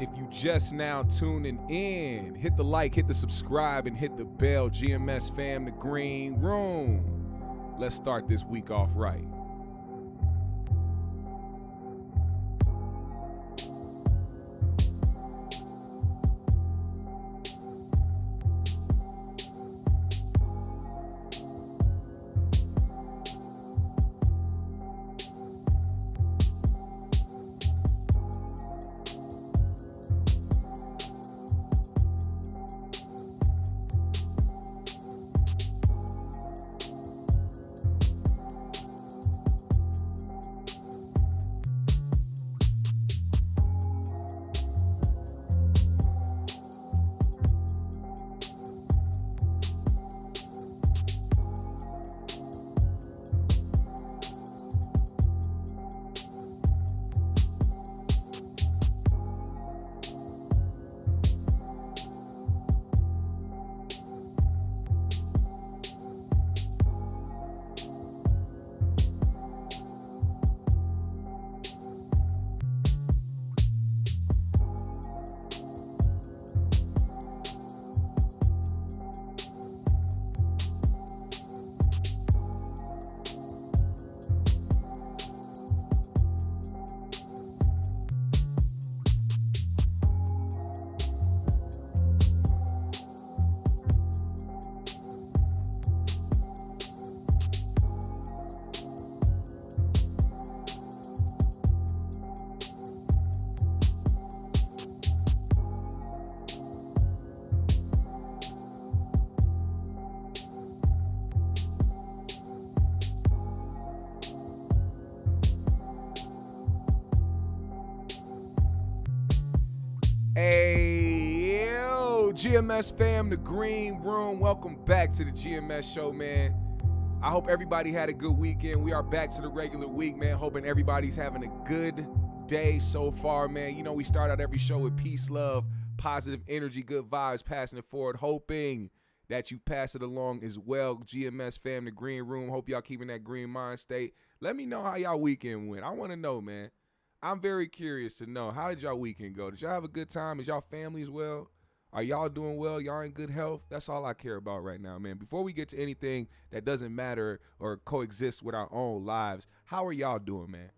If you just now tuning in, hit the like, hit the subscribe, and hit the bell. GMS fam, the green room. Let's start this week off right. GMS fam, the green room. Welcome back to the GMS show, man. I hope everybody had a good weekend. We are back to the regular week, man. Hoping everybody's having a good day so far, man. You know, we start out every show with peace, love, positive energy, good vibes, passing it forward, hoping that you pass it along as well. GMS fam, the green room. Hope y'all keeping that green mind state. Let me know how y'all weekend went. I want to know, man. I'm very curious to know. How did y'all weekend go? Did y'all have a good time? Is y'all family as well? Are y'all doing well? Y'all in good health? That's all I care about right now, man. Before we get to anything that doesn't matter or coexist with our own lives, how are y'all doing, man?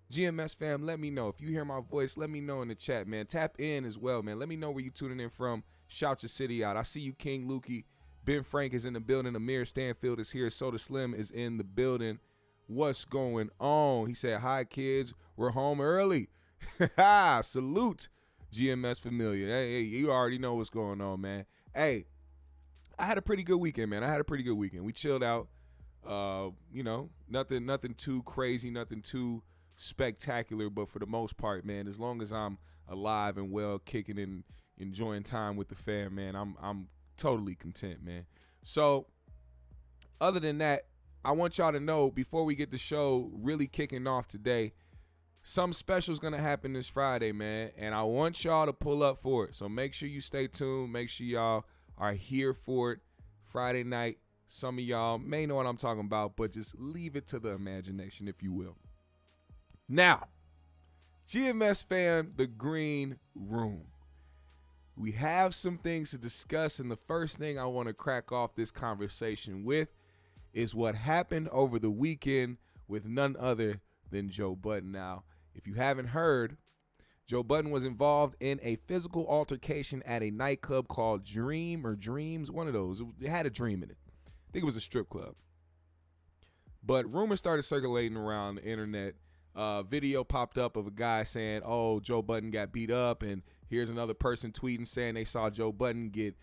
GMS fam, let me know. If you hear my voice, let me know in the chat, man. Tap in as well, man. Let me know where you tuning in from. Shout your city out. I see you, King Lukey. Ben Frank is in the building. Amir Stanfield is here. Soda Slim is in the building. What's going on? He said, hi, kids. We're home early. Salute. GMS familiar. Hey, you already know what's going on, man. Hey, I had a pretty good weekend, man. We chilled out. You know, nothing too crazy, nothing too spectacular, but for the most part, man, as long as I'm alive and well, kicking and enjoying time with the fam, man, I'm totally content, man. So, other than that, I want y'all to know before we get the show really kicking off today, something special is going to happen this Friday, man, and I want y'all to pull up for it. So make sure you stay tuned. Make sure y'all are here for it Friday night. Some of y'all may know what I'm talking about, but just leave it to the imagination, if you will. Now, GMS fam, the green room. We have some things to discuss, and the first thing I want to crack off this conversation with is what happened over the weekend with none other than Joe Budden. Now, if you haven't heard, Joe Budden was involved in a physical altercation at a nightclub called Dreams, one of those. It had a dream in it. I think it was a strip club. But rumors started circulating around the internet. Video popped up of a guy saying, oh, Joe Budden got beat up, and here's another person tweeting saying they saw Joe Budden get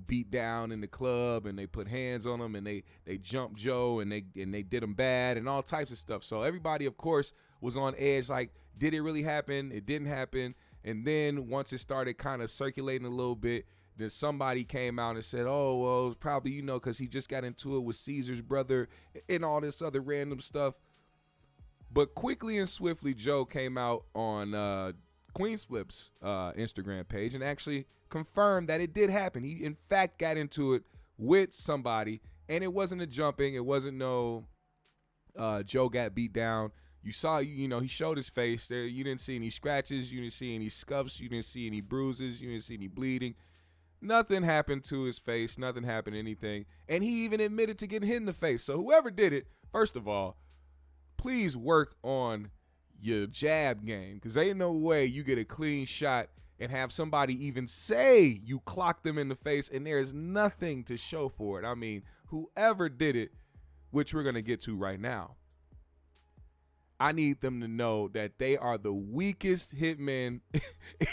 beat down in the club, and they put hands on him, and they jumped Joe, and they did him bad, and all types of stuff. So everybody, of course, was on edge, like, did it really happen? It didn't happen. And then once it started kind of circulating a little bit, then somebody came out and said, oh, well, it's probably, because he just got into it with Caesar's brother and all this other random stuff. But quickly and swiftly, Joe came out on Queen's Flip's Instagram page and actually confirmed that it did happen. He, in fact, got into it with somebody, and it wasn't a jumping. It wasn't no Joe got beat down. You saw, you know, he showed his face there. You didn't see any scratches. You didn't see any scuffs. You didn't see any bruises. You didn't see any bleeding. Nothing happened to his face. Nothing happened to anything. And he even admitted to getting hit in the face. So whoever did it, first of all, please work on your jab game, because ain't no way you get a clean shot and have somebody even say you clocked them in the face and there's nothing to show for it. I mean, whoever did it, which we're going to get to right now, I need them to know that they are the weakest hitmen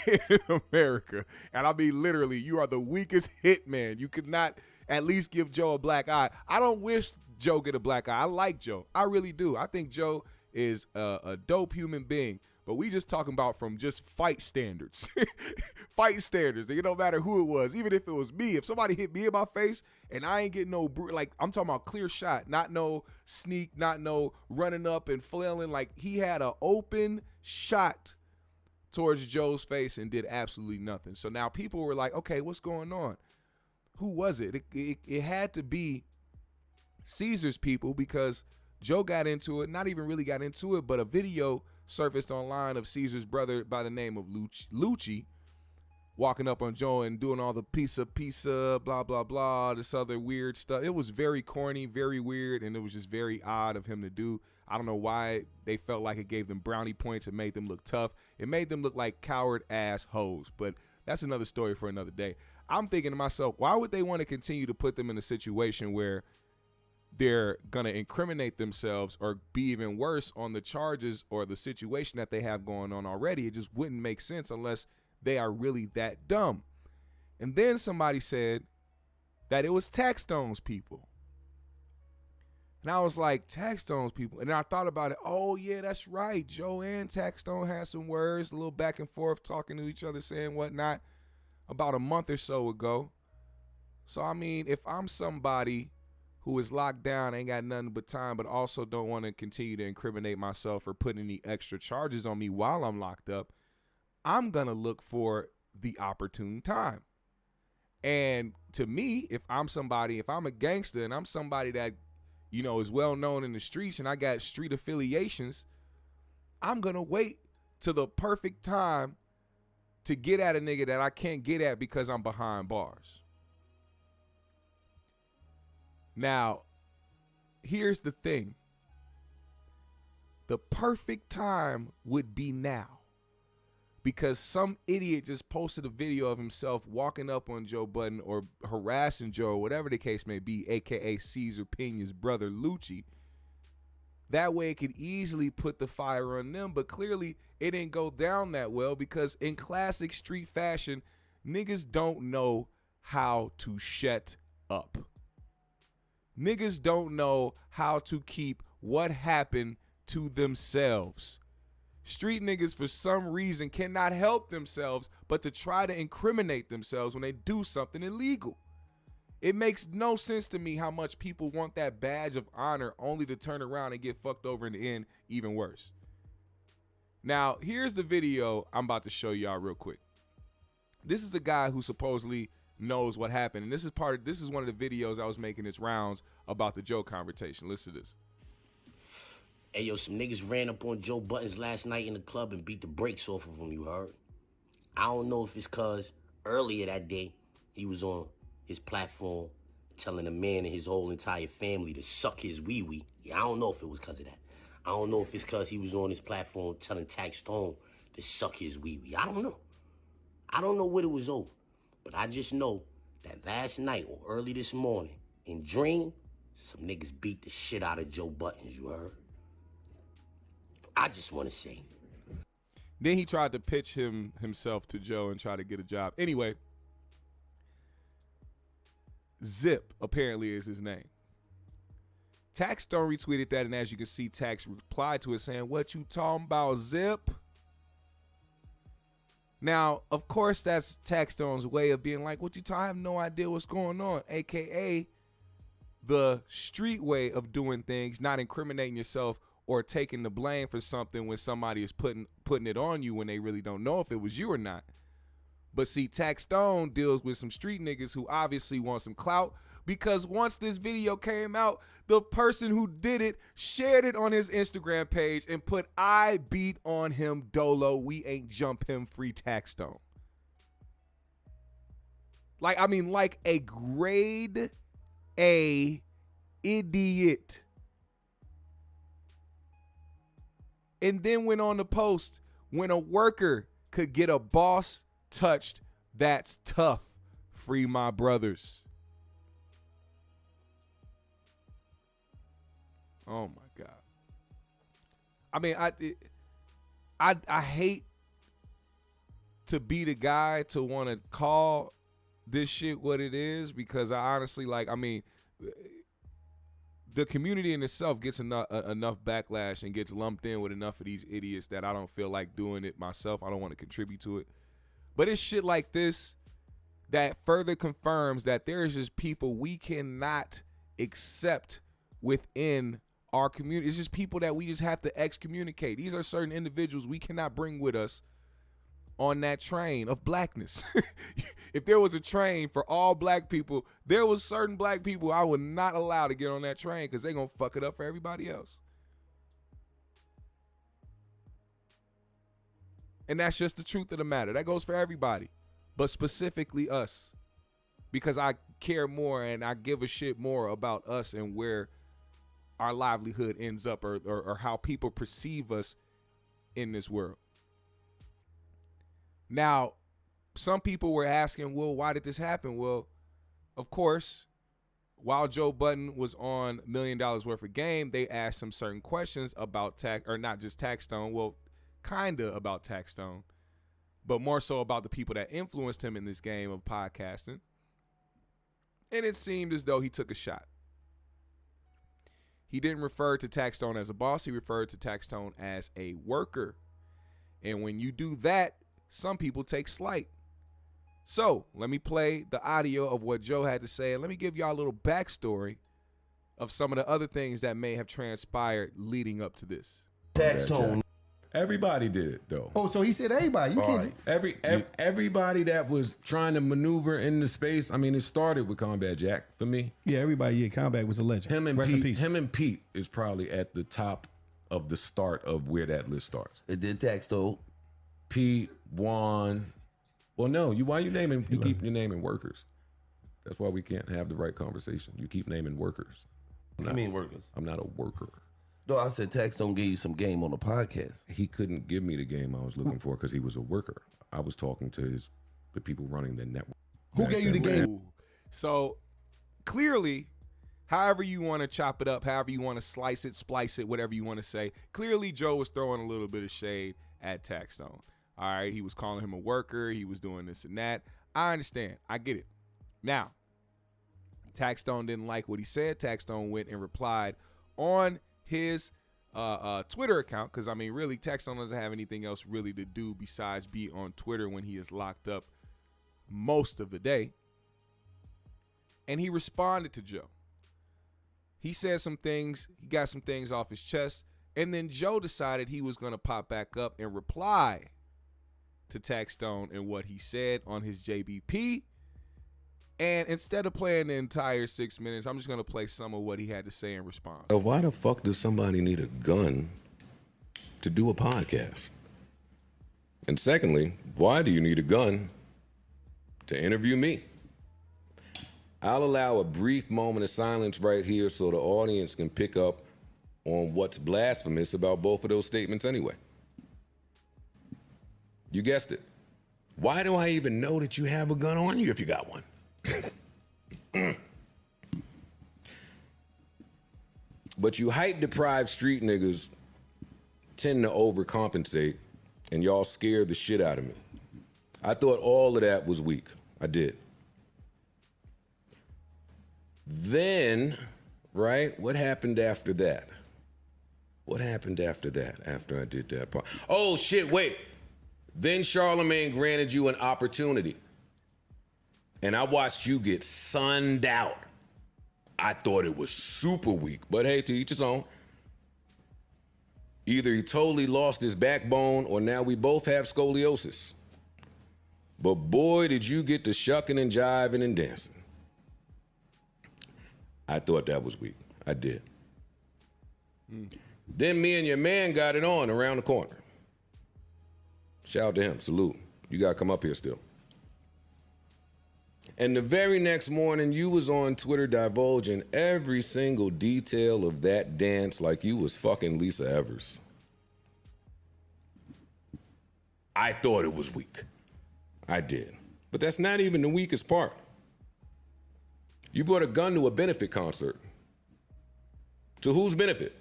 in America. And I mean, literally, you are the weakest hitman. You could not at least give Joe a black eye. I don't wish Joe get a black eye. I like Joe. I really do. I think Joe is a dope human being. But we just talking about from just fight standards. Fight standards. It don't matter who it was. Even if it was me. If somebody hit me in my face and I ain't getting no, like, I'm talking about clear shot. Not no sneak. Not no running up and flailing. Like, he had an open shot towards Joe's face and did absolutely nothing. So now people were like, okay, what's going on? Who was it? It had to be Caesar's people, because Joe got into it. Not even really got into it, but a video surfaced online of Caesar's brother by the name of Lucci walking up on Joe and doing all the pizza, blah, blah, blah, this other weird stuff. It was very corny, very weird, and it was just very odd of him to do. I don't know why they felt like it gave them brownie points. It made them look tough. It made them look like coward-ass hoes, but that's another story for another day. I'm thinking to myself, why would they want to continue to put them in a situation where they're going to incriminate themselves or be even worse on the charges or the situation that they have going on already? It just wouldn't make sense unless they are really that dumb. And then somebody said that it was Taxtone's people. And I was like, Taxtone's people? And I thought about it. Oh, yeah, that's right. Joe and Taxtone had some words, a little back and forth, talking to each other, saying whatnot about a month or so ago. So, I mean, if I'm somebody who is locked down, ain't got nothing but time, but also don't want to continue to incriminate myself or put any extra charges on me while I'm locked up, I'm going to look for the opportune time. And to me, if I'm a gangster and I'm somebody that, you know, is well known in the streets and I got street affiliations, I'm going to wait till the perfect time to get at a nigga that I can't get at because I'm behind bars. Now, here's the thing. The perfect time would be now, because some idiot just posted a video of himself walking up on Joe Budden or harassing Joe, or whatever the case may be, a.k.a. Caesar Pena's brother, Lucci. That way it could easily put the fire on them, but clearly it didn't go down that well, because in classic street fashion, niggas don't know how to shut up. Niggas don't know how to keep what happened to themselves. Street niggas, for some reason, cannot help themselves but to try to incriminate themselves when they do something illegal. It makes no sense to me how much people want that badge of honor only to turn around and get fucked over in the end even worse. Now, here's the video I'm about to show y'all real quick. This is a guy who supposedly knows what happened, and this is one of the videos I was making its rounds about the Joe confrontation. Listen to this. Hey, yo, some niggas ran up on Joe Buttons last night in the club and beat the brakes off of him, you heard? I don't know if it's cause earlier that day he was on his platform telling a man and his whole entire family to suck his wee-wee. Yeah, I don't know if it was cause of that. I don't know if it's cause he was on his platform telling Taxtone to suck his wee-wee. I don't know. I don't know what it was over. But I just know that last night or early this morning in Dream, some niggas beat the shit out of Joe Buttons, you heard? I just want to say. Then he tried to pitch himself to Joe and try to get a job. Anyway, Zip apparently is his name. Taxtone retweeted that, and as you can see, Tax replied to it saying, "What you talking about, Zip?" Now, of course, that's Taxtone's way of being like, what you I have no idea what's going on, a.k.a. the street way of doing things, not incriminating yourself or taking the blame for something when somebody is putting it on you when they really don't know if it was you or not. But see, Taxtone deals with some street niggas who obviously want some clout, because once this video came out, the person who did it shared it on his Instagram page and put, "I beat on him dolo. We ain't jump him free Taxtone." Like a grade A idiot. And then went on the post, "When a worker could get a boss touched, that's tough. Free my brothers." Oh my God. I mean, I hate to be the guy to want to call this shit what it is, because I honestly, the community in itself gets enough backlash and gets lumped in with enough of these idiots that I don't feel like doing it myself. I don't want to contribute to it. But it's shit like this that further confirms that there is just people we cannot accept within our community. It's just people that we just have to excommunicate. These are certain individuals we cannot bring with us on that train of blackness. If there was a train for all black people, there was certain black people I would not allow to get on that train, because they're going to fuck it up for everybody else. And that's just the truth of the matter. That goes for everybody, but specifically us, because I care more and I give a shit more about us and where our livelihood ends up, or how people perceive us in this world. Now, some people were asking, well, why did this happen? Well, of course, while Joe Budden was on $1 Million Worth of Game, they asked him certain questions about not just Taxtone, well, kind of about Taxtone, but more so about the people that influenced him in this game of podcasting. And it seemed as though he took a shot. He didn't refer to Taxtone as a boss. He referred to Taxtone as a worker. And when you do that, some people take slight. So let me play the audio of what Joe had to say, and let me give y'all a little backstory of some of the other things that may have transpired leading up to this. Taxtone. Everybody did it, though. Oh, so he said everybody. You can't. Everybody that was trying to maneuver in the space. I mean, it started with Combat Jack for me. Yeah, everybody. Yeah, Combat was a legend. Him and Pete is probably at the top of the start of where that list starts. It did Taxtone. Pete, Juan. Well, no, why you naming? You keep your naming workers. That's why we can't have the right conversation. You keep naming workers. I mean workers. I'm not a worker. No, I said Taxtone gave you some game on the podcast. He couldn't give me the game I was looking for because he was a worker. I was talking to the people running the network. Who gave you the game? So clearly, however you want to chop it up, however you want to slice it, splice it, whatever you want to say, clearly Joe was throwing a little bit of shade at Taxtone. All right, he was calling him a worker. He was doing this and that. I understand. I get it. Now, Taxtone didn't like what he said. Taxtone went and replied on his Twitter account, because, I mean, really, Taxtone doesn't have anything else really to do besides be on Twitter when he is locked up most of the day. And he responded to Joe. He said some things. He got some things off his chest. And then Joe decided he was going to pop back up and reply to Taxtone and what he said on his JBP. And instead of playing the entire 6 minutes, I'm just going to play some of what he had to say in response. Why the fuck does somebody need a gun to do a podcast? And secondly, why do you need a gun to interview me? I'll allow a brief moment of silence right here so the audience can pick up on what's blasphemous about both of those statements anyway. You guessed it. Why do I even know that you have a gun on you if you got one? But you height-deprived street niggas tend to overcompensate, and y'all scared the shit out of me. I thought all of that was weak. I did. Then, right, what happened after that? What happened after that, after I did that part? Oh, shit, wait. Then Charlemagne granted you an opportunity. And I watched you get sunned out. I thought it was super weak, but hey, to each his own. Either he totally lost his backbone or now we both have scoliosis. But boy, did you get to shucking and jiving and dancing. I thought that was weak. I did. Then me and your man got it on around the corner. Shout out to him. Salute. You got to come up here still. And the very next morning, you was on Twitter divulging every single detail of that dance like you was fucking Lisa Evers. I thought it was weak. I did. But that's not even the weakest part. You brought a gun to a benefit concert. To whose benefit?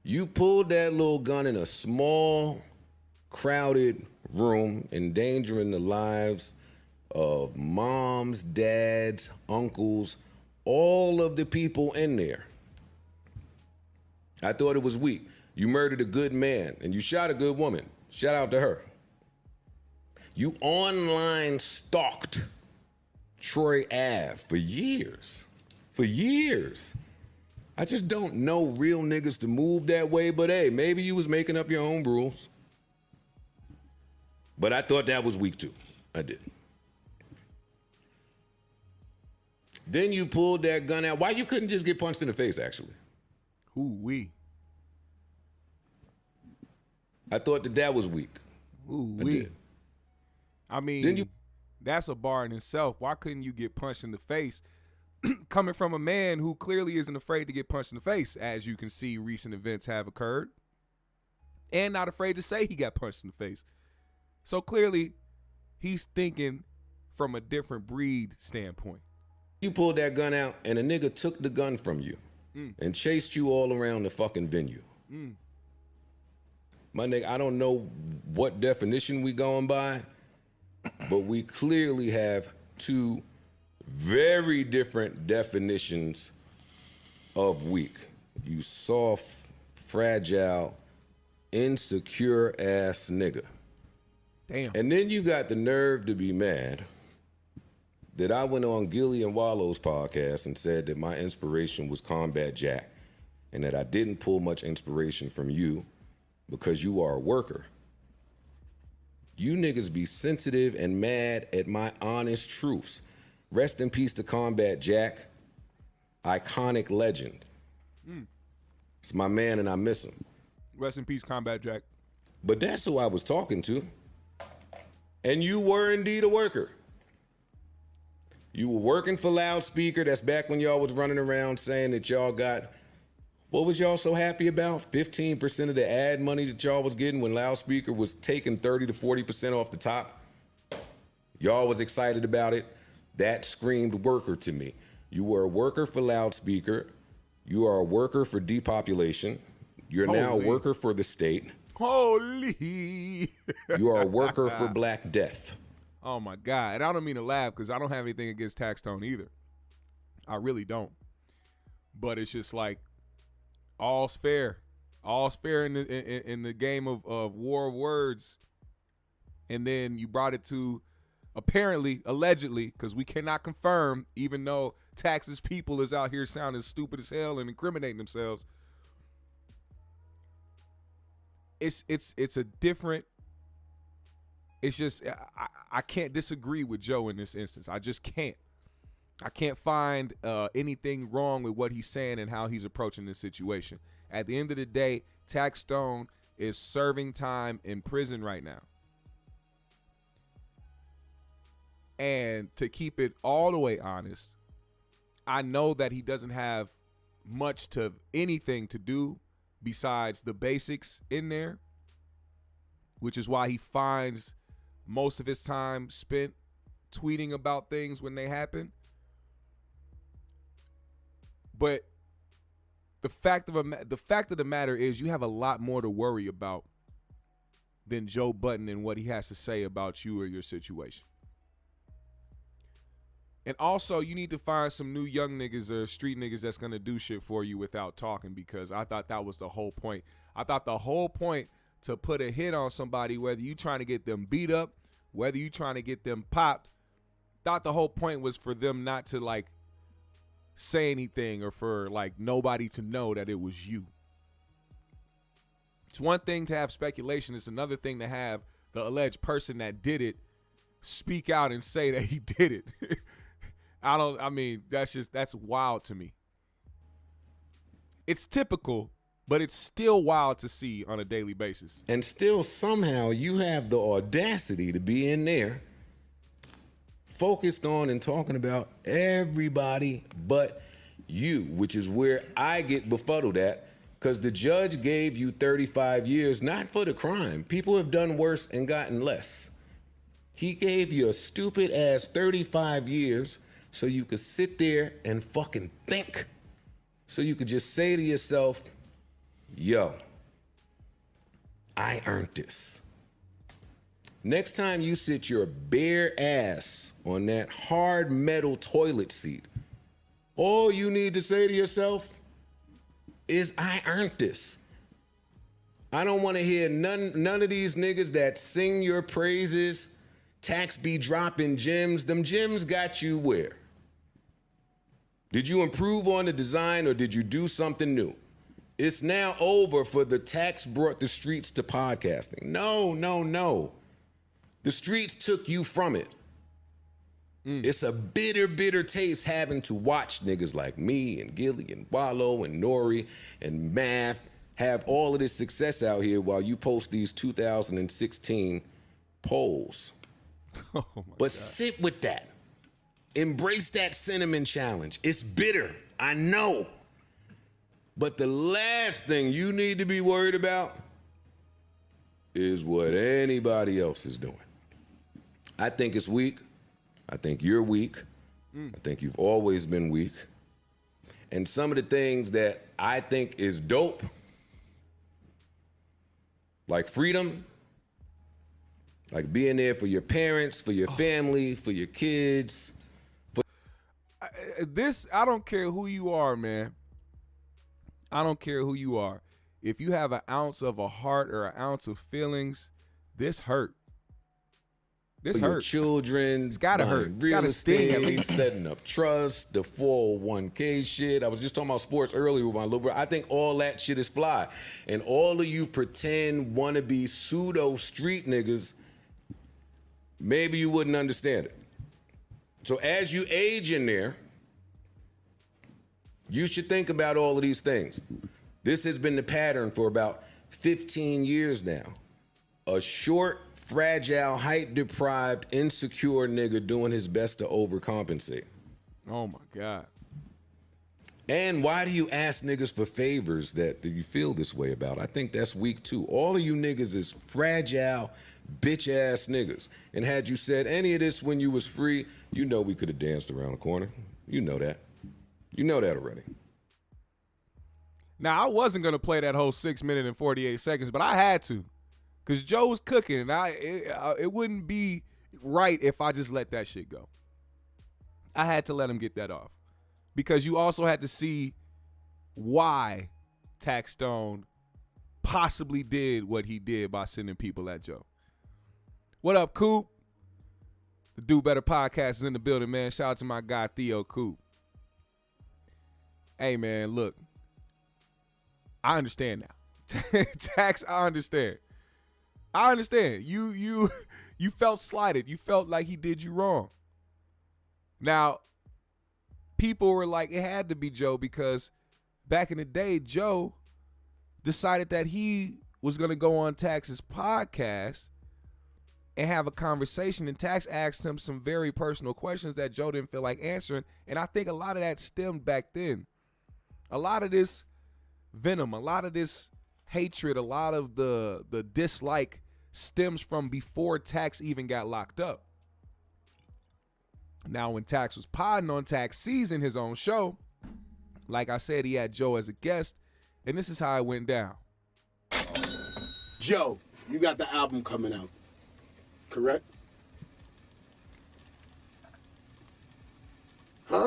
You pulled that little gun in a small, crowded room, endangering the lives of moms, dads, uncles, all of the people in there. I thought it was weak. You murdered a good man and you shot a good woman. Shout out to her. You online stalked Troy Ave for years. For years. I just don't know real niggas to move that way, but hey, maybe you was making up your own rules. But I thought that was weak too. I did. Then you pulled that gun out. Why you couldn't just get punched in the face, actually? Ooh-wee. I thought that was weak. Ooh-wee. I mean, that's a bar in itself. Why couldn't you get punched in the face? Coming from a man who clearly isn't afraid to get punched in the face, as you can see recent events have occurred, and not afraid to say he got punched in the face. So clearly, he's thinking from a different breed standpoint. You pulled that gun out, and a nigga took the gun from you and chased you all around the fucking venue. My nigga, I don't know what definition we going by, but we clearly have two very different definitions of weak. You soft, fragile, insecure ass nigga. Damn. And then you got the nerve to be mad that I went on Gilly and Wallow's podcast and said that my inspiration was Combat Jack and that I didn't pull much inspiration from you because you are a worker. You niggas be sensitive and mad at my honest truths. Rest in peace to Combat Jack, iconic legend. It's my man and I miss him. Rest in peace, Combat Jack. But that's who I was talking to. And you were indeed a worker. You were working for Loudspeaker. That's back when y'all was running around saying that y'all got, what was y'all so happy about? 15% of the ad money that y'all was getting when Loudspeaker was taking 30 to 40% off the top. Y'all was excited about it. That screamed worker to me. You were a worker for Loudspeaker. You are a worker for depopulation. You're now a worker for the state. Holy. You are a worker for Black Death. Oh, my God. And I don't mean to laugh because I don't have anything against Taxtone either. I really don't. But it's just like all's fair. All's fair in the game of war of words. And then you brought it to apparently, allegedly, because we cannot confirm, even though Tax's people is out here sounding stupid as hell and incriminating themselves. It's a different. It's just I can't disagree with Joe in this instance. I just can't. I can't find anything wrong with what he's saying and how he's approaching this situation. At the end of the day, Taxtone is serving time in prison right now. And to keep it all the way honest, I know that he doesn't have much to anything to do besides the basics in there, which is why he finds most of his time spent tweeting about things when they happen. But the fact of the matter is you have a lot more to worry about than Joe Budden and what he has to say about you or your situation. And also, you need to find some new young niggas or street niggas that's going to do shit for you without talking, because I thought that was the whole point. I thought the whole point to put a hit on somebody, whether you trying to get them beat up, whether you trying to get them popped, thought the whole point was for them not to, like, say anything or for, like, nobody to know that it was you. It's one thing to have speculation. It's another thing to have the alleged person that did it speak out and say that he did it. That's wild to me. It's typical, but it's still wild to see on a daily basis. And still somehow you have the audacity to be in there focused on and talking about everybody but you, which is where I get befuddled at, because the judge gave you 35 years, not for the crime. People have done worse and gotten less. He gave you a stupid ass 35 years so you could sit there and fucking think. So you could just say to yourself, yo, I earned this. Next time you sit your bare ass on that hard metal toilet seat, all you need to say to yourself is, I earned this. I don't want to hear none of these niggas that sing your praises. Tax be dropping gems. Them gems got you where? Did you improve on the design or did you do something new? It's now over for the tax brought the streets to podcasting. No. The streets took you from it. It's a bitter, bitter taste having to watch niggas like me and Gilly and Wallow and Nori and Math have all of this success out here while you post these 2016 polls. Oh my But God. sit with that. Embrace that cinnamon challenge. It's bitter, I know. But the last thing you need to be worried about is what anybody else is doing. I think it's weak. I think you're weak. I think you've always been weak. And some of the things that I think is dope, like freedom, like being there for your parents, for your family, for your kids. I don't care who you are, man. I don't care who you are. If you have an ounce of a heart or an ounce of feelings, this hurt. This For your hurts. children, It's gotta buying hurt. It's real gotta sting at estate, least. setting up trust, the 401k shit. I was just talking about sports earlier with my little brother. I think all that shit is fly. And all of you pretend wannabe pseudo street niggas, maybe you wouldn't understand it. So as you age in there, you should think about all of these things. This has been the pattern for about 15 years now. A short, fragile, height-deprived, insecure nigga doing his best to overcompensate. Oh my God. And why do you ask niggas for favors that you feel this way about? I think that's weak too. All of you niggas is fragile, bitch-ass niggas. And had you said any of this when you was free, you know we could have danced around the corner. You know that. You know that already. Now, I wasn't going to play that whole 6 minute and 48 seconds, but I had to. Because Joe was cooking, and it wouldn't be right if I just let that shit go. I had to let him get that off. Because you also had to see why Taxtone possibly did what he did by sending people at Joe. What up, Coop? The Do Better podcast is in the building, man. Shout out to my guy, Theo Coop. Hey, man, look. I understand now. Tax, I understand. I understand. You felt slighted. You felt like he did you wrong. Now, people were like, it had to be Joe because back in the day, Joe decided that he was going to go on Tax's podcast and have a conversation, and Tax asked him some very personal questions that Joe didn't feel like answering, and I think a lot of that stemmed back then. A lot of this venom, a lot of this hatred, a lot of the dislike stems from before Tax even got locked up. Now, when Tax was podding on Tax Season, his own show, like I said, he had Joe as a guest, and this is how it went down. Joe, you got the album coming out, correct? Huh?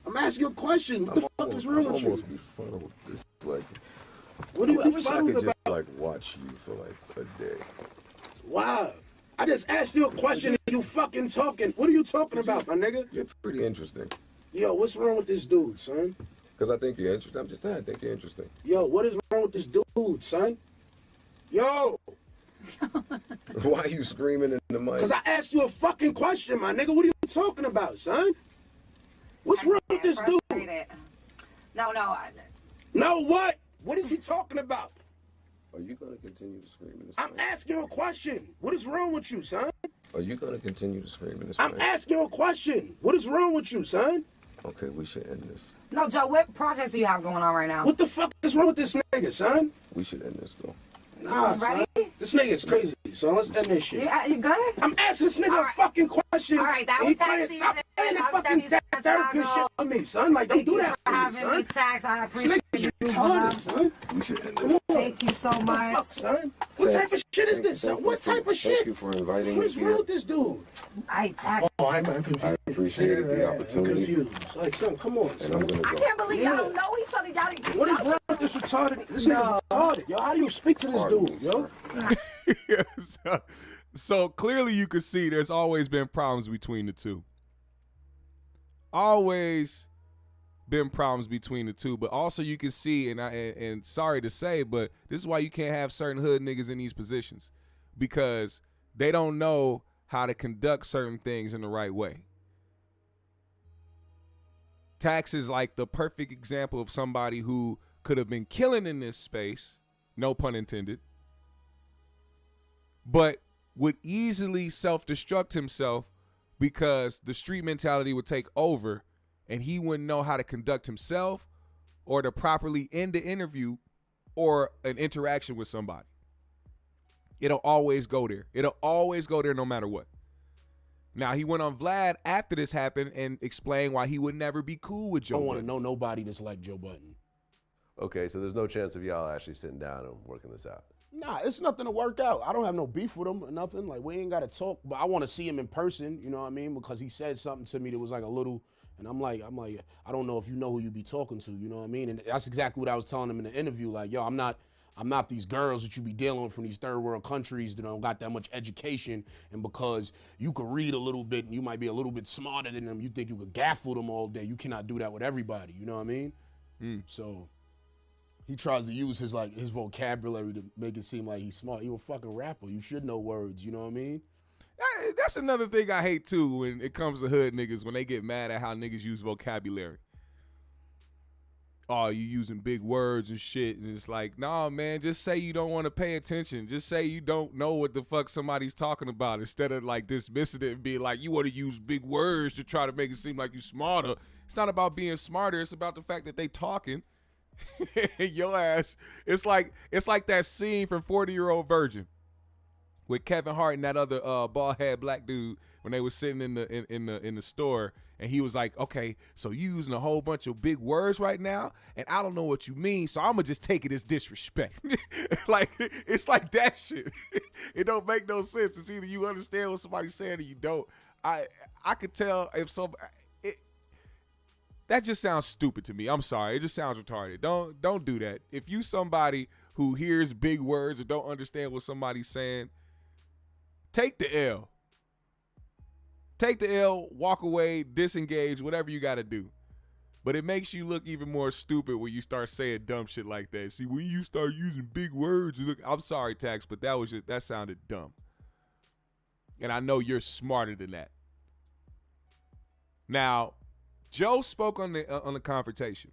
I'm asking you a question. What the fuck is wrong with you? almost befuddled. It's like, What are you I wish I befuddled could about? just like watch you for like a day. Wow. I just asked you a question and you fucking talking. What are you talking about, my nigga? You're pretty interesting. Yo, what's wrong with this dude, son? Because I think you're interesting. I'm just saying, I think you're interesting. Yo, what is wrong with this dude, son? Yo, Why are you screaming in the mic? because I asked you a fucking question, my nigga. What are you talking about, son? What's wrong with this dude? No. No, what? What is he talking about? Are you gonna continue to scream in this I'm mic? asking you a question. What is wrong with you, son? Are you gonna continue to scream in this I'm mic? asking you a question. What is wrong with you, son? Okay, we should end this. No, Joe, what projects do you have going on right now? What the fuck is wrong with this nigga, son? We should end this though. Nah, son. Ready? This nigga's crazy, son. Let's end this shit. You good? I'm asking this nigga a fucking question. All right, that and was he playing- tax season. stop playing the That was fucking tax season. therapy shit with me, son. Like, don't do that for for me, having me, son. Tax. I This appreciate nigga's you. retarded, son. We should end Come this. on. Thank you so What the much. fuck, son? What type of shit is this, son? What type of shit? Thank you for inviting What me is here. wrong with this dude? I tax. Oh, I'm confused. I appreciated the I'm opportunity. confused. Like, son, come on, And son. I'm gonna I go. can't believe y'all don't know each other. Y'all What is wrong with this retarded? This nigga's retarded, yo. How do you speak to this Pardon dude, me, yo? sir. So clearly you can see there's always been problems between the two. Always been problems between the two, but also you can see, and sorry to say, but this is why you can't have certain hood niggas in these positions, because they don't know how to conduct certain things in the right way. Tax is like the perfect example of somebody who could have been killing in this space, no pun intended, but would easily self-destruct himself because the street mentality would take over and he wouldn't know how to conduct himself or to properly end the interview or an interaction with somebody. It'll always go there. It'll always go there no matter what. Now, he went on Vlad after this happened and explained why he would never be cool with I Joe don't want to Budden. know nobody that's like Joe Budden. Okay, so there's no chance of y'all actually sitting down and working this out. Nah, it's nothing to work out. I don't have no beef with him or nothing. Like, we ain't got to talk, but I want to see him in person, you know what I mean? Because he said something to me that was like a little, and I'm like, I don't know if you know who you be talking to, you know what I mean? And that's exactly what I was telling him in the interview. Like, yo, I'm not these girls that you be dealing with from these third world countries that don't got that much education, and because you could read a little bit and you might be a little bit smarter than them, you think you could gaffle them all day. You cannot do that with everybody, you know what I mean? So he tries to use his vocabulary to make it seem like he's smart. You a fucking rapper. You should know words, you know what I mean? That's another thing I hate too when it comes to hood niggas, when they get mad at how niggas use vocabulary. Oh, you using big words and shit. And it's like, nah, man, just say you don't want to pay attention. Just say you don't know what the fuck somebody's talking about instead of like dismissing it and being like, you want to use big words to try to make it seem like you're smarter. It's not about being smarter. It's about the fact that they talking. Your ass. It's like that scene from 40-Year-Old Virgin with Kevin Hart and that other bald head black dude when they were sitting in the store, and he was like, okay, so you using a whole bunch of big words right now, and I don't know what you mean, so I'm gonna just take it as disrespect. Like, it's like that shit. It don't make no sense. It's either you understand what somebody's saying or you don't. I could tell if that just sounds stupid to me. I'm sorry. It just sounds retarded. Don't do that. If you somebody who hears big words or don't understand what somebody's saying, take the L. Take the L, walk away, disengage, whatever you got to do. But it makes you look even more stupid when you start saying dumb shit like that. See, when you start using big words, you look, I'm sorry, Tax, but that sounded dumb. And I know you're smarter than that. Now, Joe spoke on the confrontation.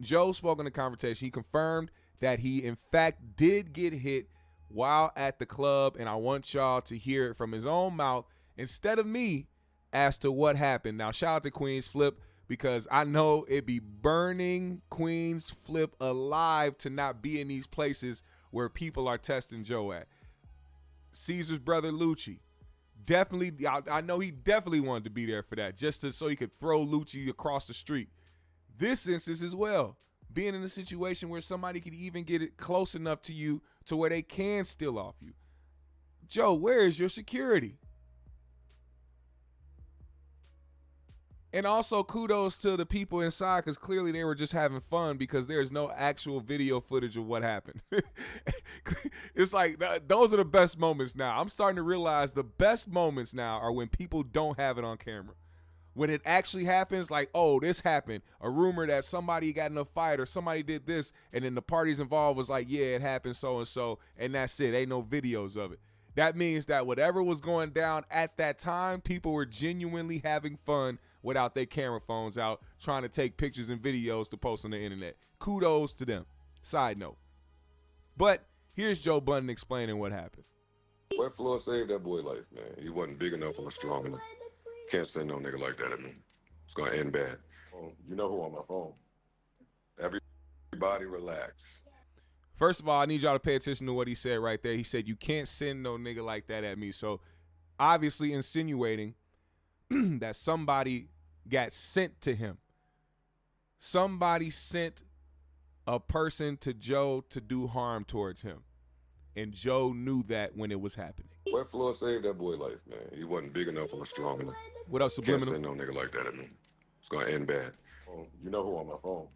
Joe spoke on the confrontation. He confirmed that he, in fact, did get hit while at the club, and I want y'all to hear it from his own mouth instead of me as to what happened. Now, shout out to Queen's Flip, because I know it'd be burning Queen's Flip alive to not be in these places where people are testing Joe at. Caesar's brother Lucci, definitely, I know he definitely wanted to be there for that, so he could throw Lucci across the street. This instance as well, being in a situation where somebody could even get it close enough to you to where they can steal off you. Joe, where is your security? And also kudos to the people inside, because clearly they were just having fun, because there's no actual video footage of what happened. It's like, those are the best moments now. I'm starting to realize the best moments now are when people don't have it on camera. When it actually happens, like, oh, this happened. A rumor that somebody got in a fight or somebody did this, and then the parties involved was like, yeah, it happened so-and-so, and that's it. Ain't no videos of it. That means that whatever was going down at that time, people were genuinely having fun without their camera phones out, trying to take pictures and videos to post on the internet. Kudos to them. Side note. But here's Joe Budden explaining what happened. Wet floor saved that boy life, man. He wasn't big enough or strong enough. Can't send no nigga like that at me. It's gonna end bad. You know who on my phone? Everybody relax. First of all, I need y'all to pay attention to what he said right there. He said, you can't send no nigga like that at me. So obviously insinuating that somebody got sent to him. Somebody sent a person to Joe to do harm towards him. And Joe knew that when it was happening. Wet floor saved that boy life, man. He wasn't big enough or strong enough. What up, Subliminal? Can't send no nigga like that at me. It's gonna end bad. You know who on my phone?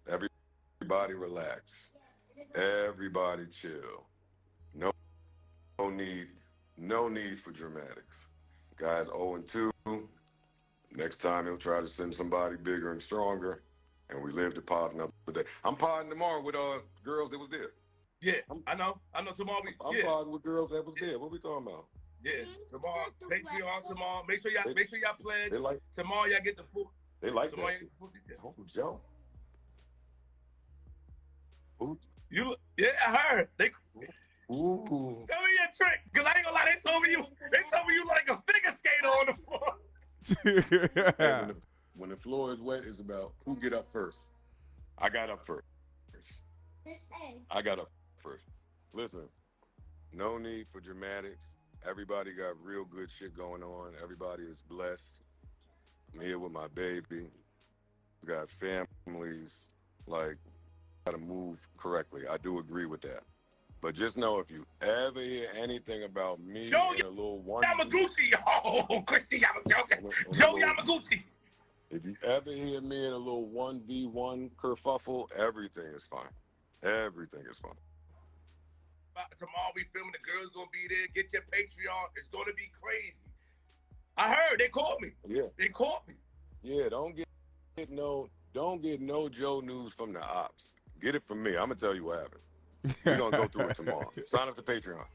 Everybody relax. Everybody chill. No need for dramatics. Guy's 0-2. Next time he'll try to send somebody bigger and stronger, and we live to pot another day. I'm potting tomorrow with girls that was there. Yeah, I know tomorrow. I'm potting with girls that was there. What we talking about? Yeah, tomorrow, Patreon tomorrow. Make sure y'all pledge. They like tomorrow. Y'all get the food. They like tomorrow. that shit. Oh, Joe. You yeah, I heard. They Ooh. Tell me your trick, cause I ain't gonna lie. They told me you like a figure skater on the floor. Hey, when the floor is wet, it's about who get up first. I got up first. I got up first. Listen, no need for dramatics. Everybody got real good shit going on. Everybody is blessed. I'm here with my baby. Got families. Like, gotta move correctly. I do agree with that. But just know if you ever hear anything about me Joe in a little one Yamaguchi. Oh, Christy, I'm joking. Joe Yamaguchi. If you ever hear me in a little 1v1 kerfuffle, everything is fine. Everything is fine. Tomorrow we filming. The girls gonna be there. Get your Patreon. It's gonna be crazy. I heard they called me. Yeah. They called me. Yeah, don't get no Joe news from the ops. Get it from me. I'm gonna tell you what happened. We're gonna go through it tomorrow. Sign up to Patreon.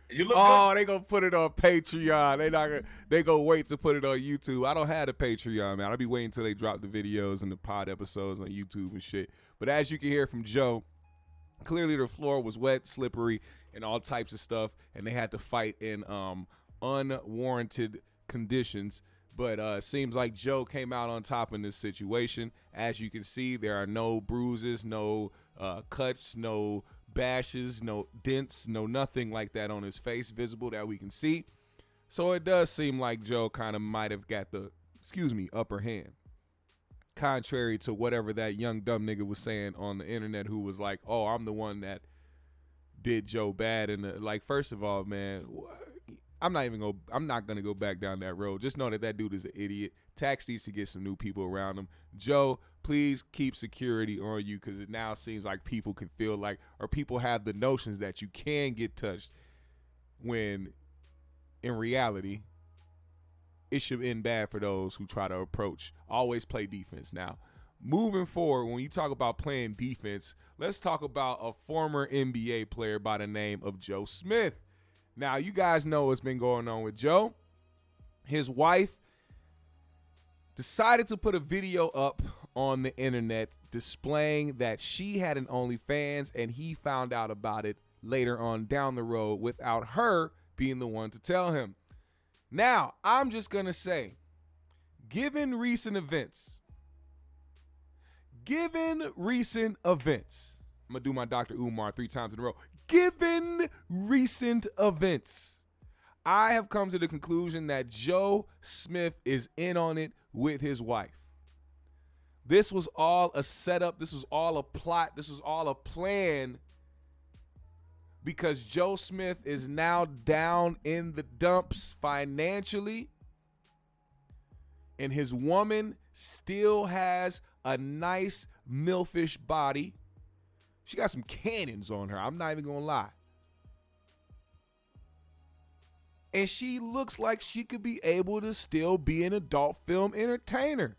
You look good. They gonna put it on Patreon. They gonna wait to put it on YouTube. I don't have the Patreon, man. I'll be waiting until they drop the videos and the pod episodes on YouTube and shit. But as you can hear from Joe, clearly the floor was wet, slippery, and all types of stuff, and they had to fight in unwarranted conditions. But seems like Joe came out on top in this situation. As you can see, there are no bruises, no cuts, no bashes, no dents, no nothing like that on his face visible that we can see. So it does seem like Joe kind of might have got the, upper hand. Contrary to whatever that young dumb nigga was saying on the internet, who was like, oh, I'm the one that did Joe bad. And like, first of all, man, I'm not gonna go back down that road. Just know that dude is an idiot. Tax needs to get some new people around him. Joe, please keep security on you, because it now seems like people can feel like, or people have the notions that you can get touched, when in reality it should end bad for those who try to approach. Always play defense. Now, moving forward, when you talk about playing defense, let's talk about a former NBA player by the name of Joe Smith. Now, you guys know what's been going on with Joe. His wife decided to put a video up on the internet displaying that she had an OnlyFans, and he found out about it later on down the road without her being the one to tell him. Now, I'm just going to say, given recent events, I'm going to do my Dr. Umar 3 times in a row. Given recent events, I have come to the conclusion that Joe Smith is in on it with his wife. This was all a setup. This was all a plot. This was all a plan, because Joe Smith is now down in the dumps financially, and his woman still has a nice milfish body. She got some cannons on her. I'm not even going to lie. And she looks like she could be able to still be an adult film entertainer.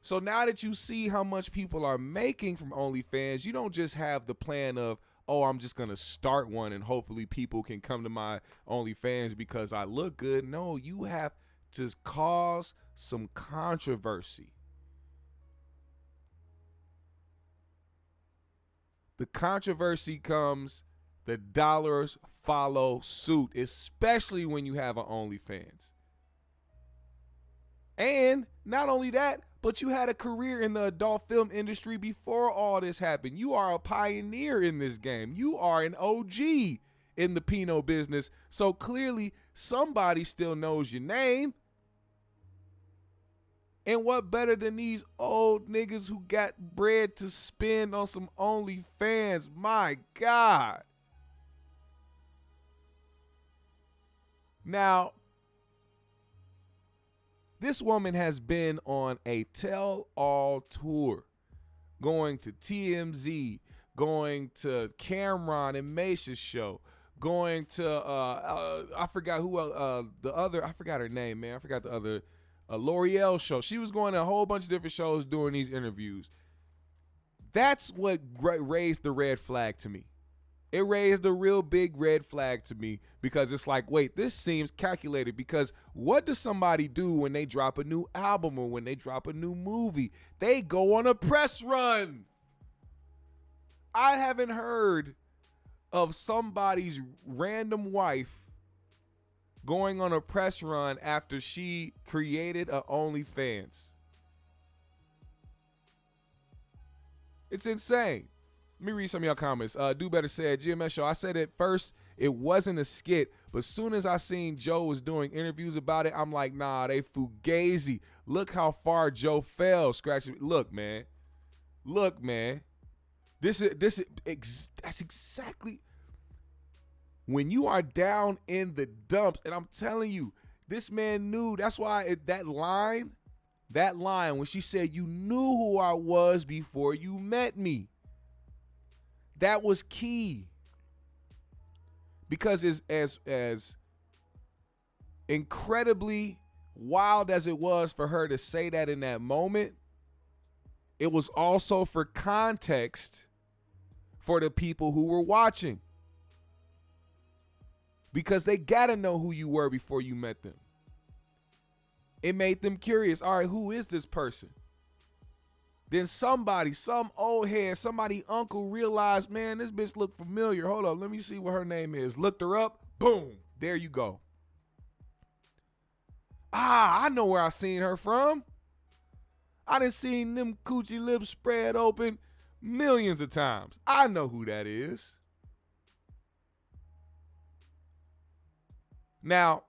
So now that you see how much people are making from OnlyFans, you don't just have the plan of, oh, I'm just going to start one and hopefully people can come to my OnlyFans because I look good. No, you have to cause some controversy. The controversy comes, the dollars follow suit, especially when you have an OnlyFans. And not only that, but you had a career in the adult film industry before all this happened. You are a pioneer in this game. You are an OG in the Pinot business. So clearly somebody still knows your name. And what better than these old niggas who got bread to spend on some OnlyFans? My God. Now, this woman has been on a tell-all tour, going to TMZ, going to Cameron and Mace's show, going to, I forgot who I forgot her name, man. I forgot the other, L'Oreal show. She was going to a whole bunch of different shows doing these interviews. That's what raised the red flag to me. It raised a real big red flag to me because it's like, wait, this seems calculated, because what does somebody do when they drop a new album or when they drop a new movie? They go on a press run. I haven't heard of somebody's random wife going on a press run after she created a OnlyFans. It's insane. Let me read some of y'all comments. Do Better said, GMS show, I said at first it wasn't a skit, but soon as I seen Joe was doing interviews about it, I'm like, nah, they fugazi. Look how far Joe fell. Scratching. Look, man. That's exactly when you are down in the dumps, and I'm telling you, this man knew. That's why that line, when she said, you knew who I was before you met me. That was key, because as incredibly wild as it was for her to say that in that moment, it was also for context for the people who were watching, because they gotta know who you were before you met them. It made them curious. All right, who is this person? Then somebody, some old head, somebody uncle realized, man, this bitch look familiar. Hold up, let me see what her name is. Looked her up, boom, there you go. I know where I seen her from. I done seen them coochie lips spread open millions of times. I know who that is. Now,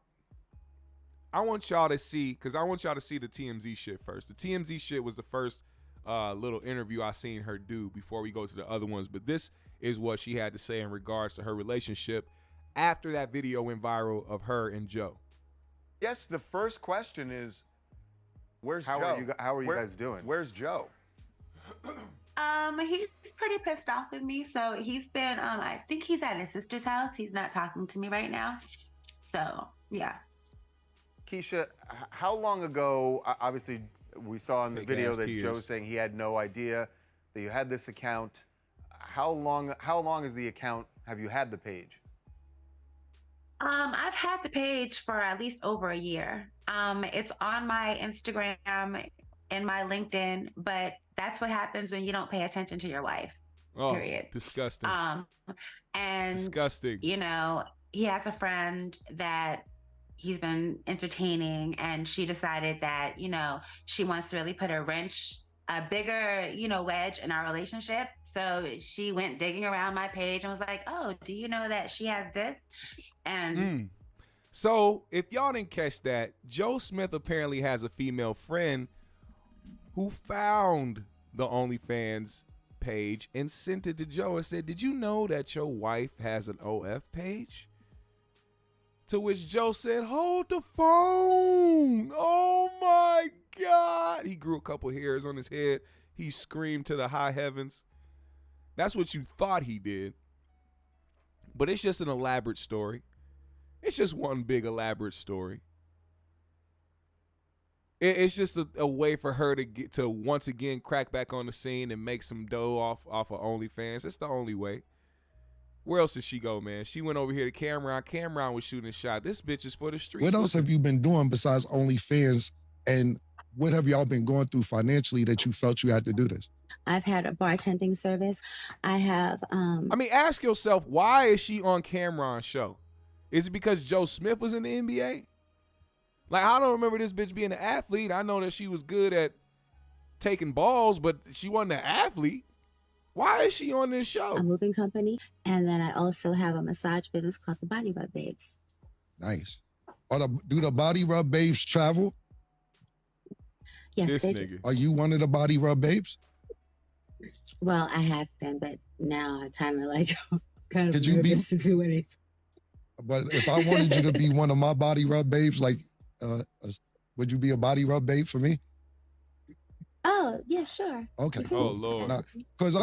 I want y'all to see, because I want y'all to see the TMZ shit first. The TMZ shit was the first little interview I seen her do before we go to the other ones. But this is what she had to say in regards to her relationship after that video went viral of her and Joe. Yes, the first question is, where's Joe? How are you guys doing? Where's Joe? He's pretty pissed off with me. So he's been, I think he's at his sister's house. He's not talking to me right now. So, yeah. Kisha, how long ago, obviously we saw in the video that Joe was saying he had no idea that you had this account. How long is the account, have you had the page? I've had the page for at least over a year. It's on my Instagram and my LinkedIn, but that's what happens when you don't pay attention to your wife. Oh, period. Disgusting. And disgusting. You know, he has a friend that he's been entertaining, and she decided that, you know, she wants to really put a bigger, you know, wedge in our relationship. So she went digging around my page and was like, oh, do you know that she has this? And so if y'all didn't catch that, Joe Smith apparently has a female friend who found the OnlyFans page and sent it to Joe and said, did you know that your wife has an OF page? To which Joe said, hold the phone. Oh my God. He grew a couple hairs on his head. He screamed to the high heavens. That's what you thought he did. But it's just an elaborate story. It's just one big elaborate story. It's just a way for her to get to once again crack back on the scene and make some dough off of OnlyFans. It's the only way. Where else did she go, man? She went over here to Cameron. Cameron was shooting a shot. This bitch is for the streets. What else have you been doing besides OnlyFans? And what have y'all been going through financially that you felt you had to do this? I've had a bartending service. I have. I mean, ask yourself, why is she on Cameron's show? Is it because Joe Smith was in the NBA? Like, I don't remember this bitch being an athlete. I know that she was good at taking balls, but she wasn't an athlete. Why is she on this show? A moving company. And then I also have a massage business called the Body Rub Babes. Nice. Do the Body Rub Babes travel? Yes, they do. Are you one of the Body Rub Babes? Well, I have been, but now I kind of like Could you nervous to do anything. But if I wanted you to be one of my Body Rub Babes, like, would you be a Body Rub Babe for me? Oh, yeah, sure. Okay. Oh, Lord. Because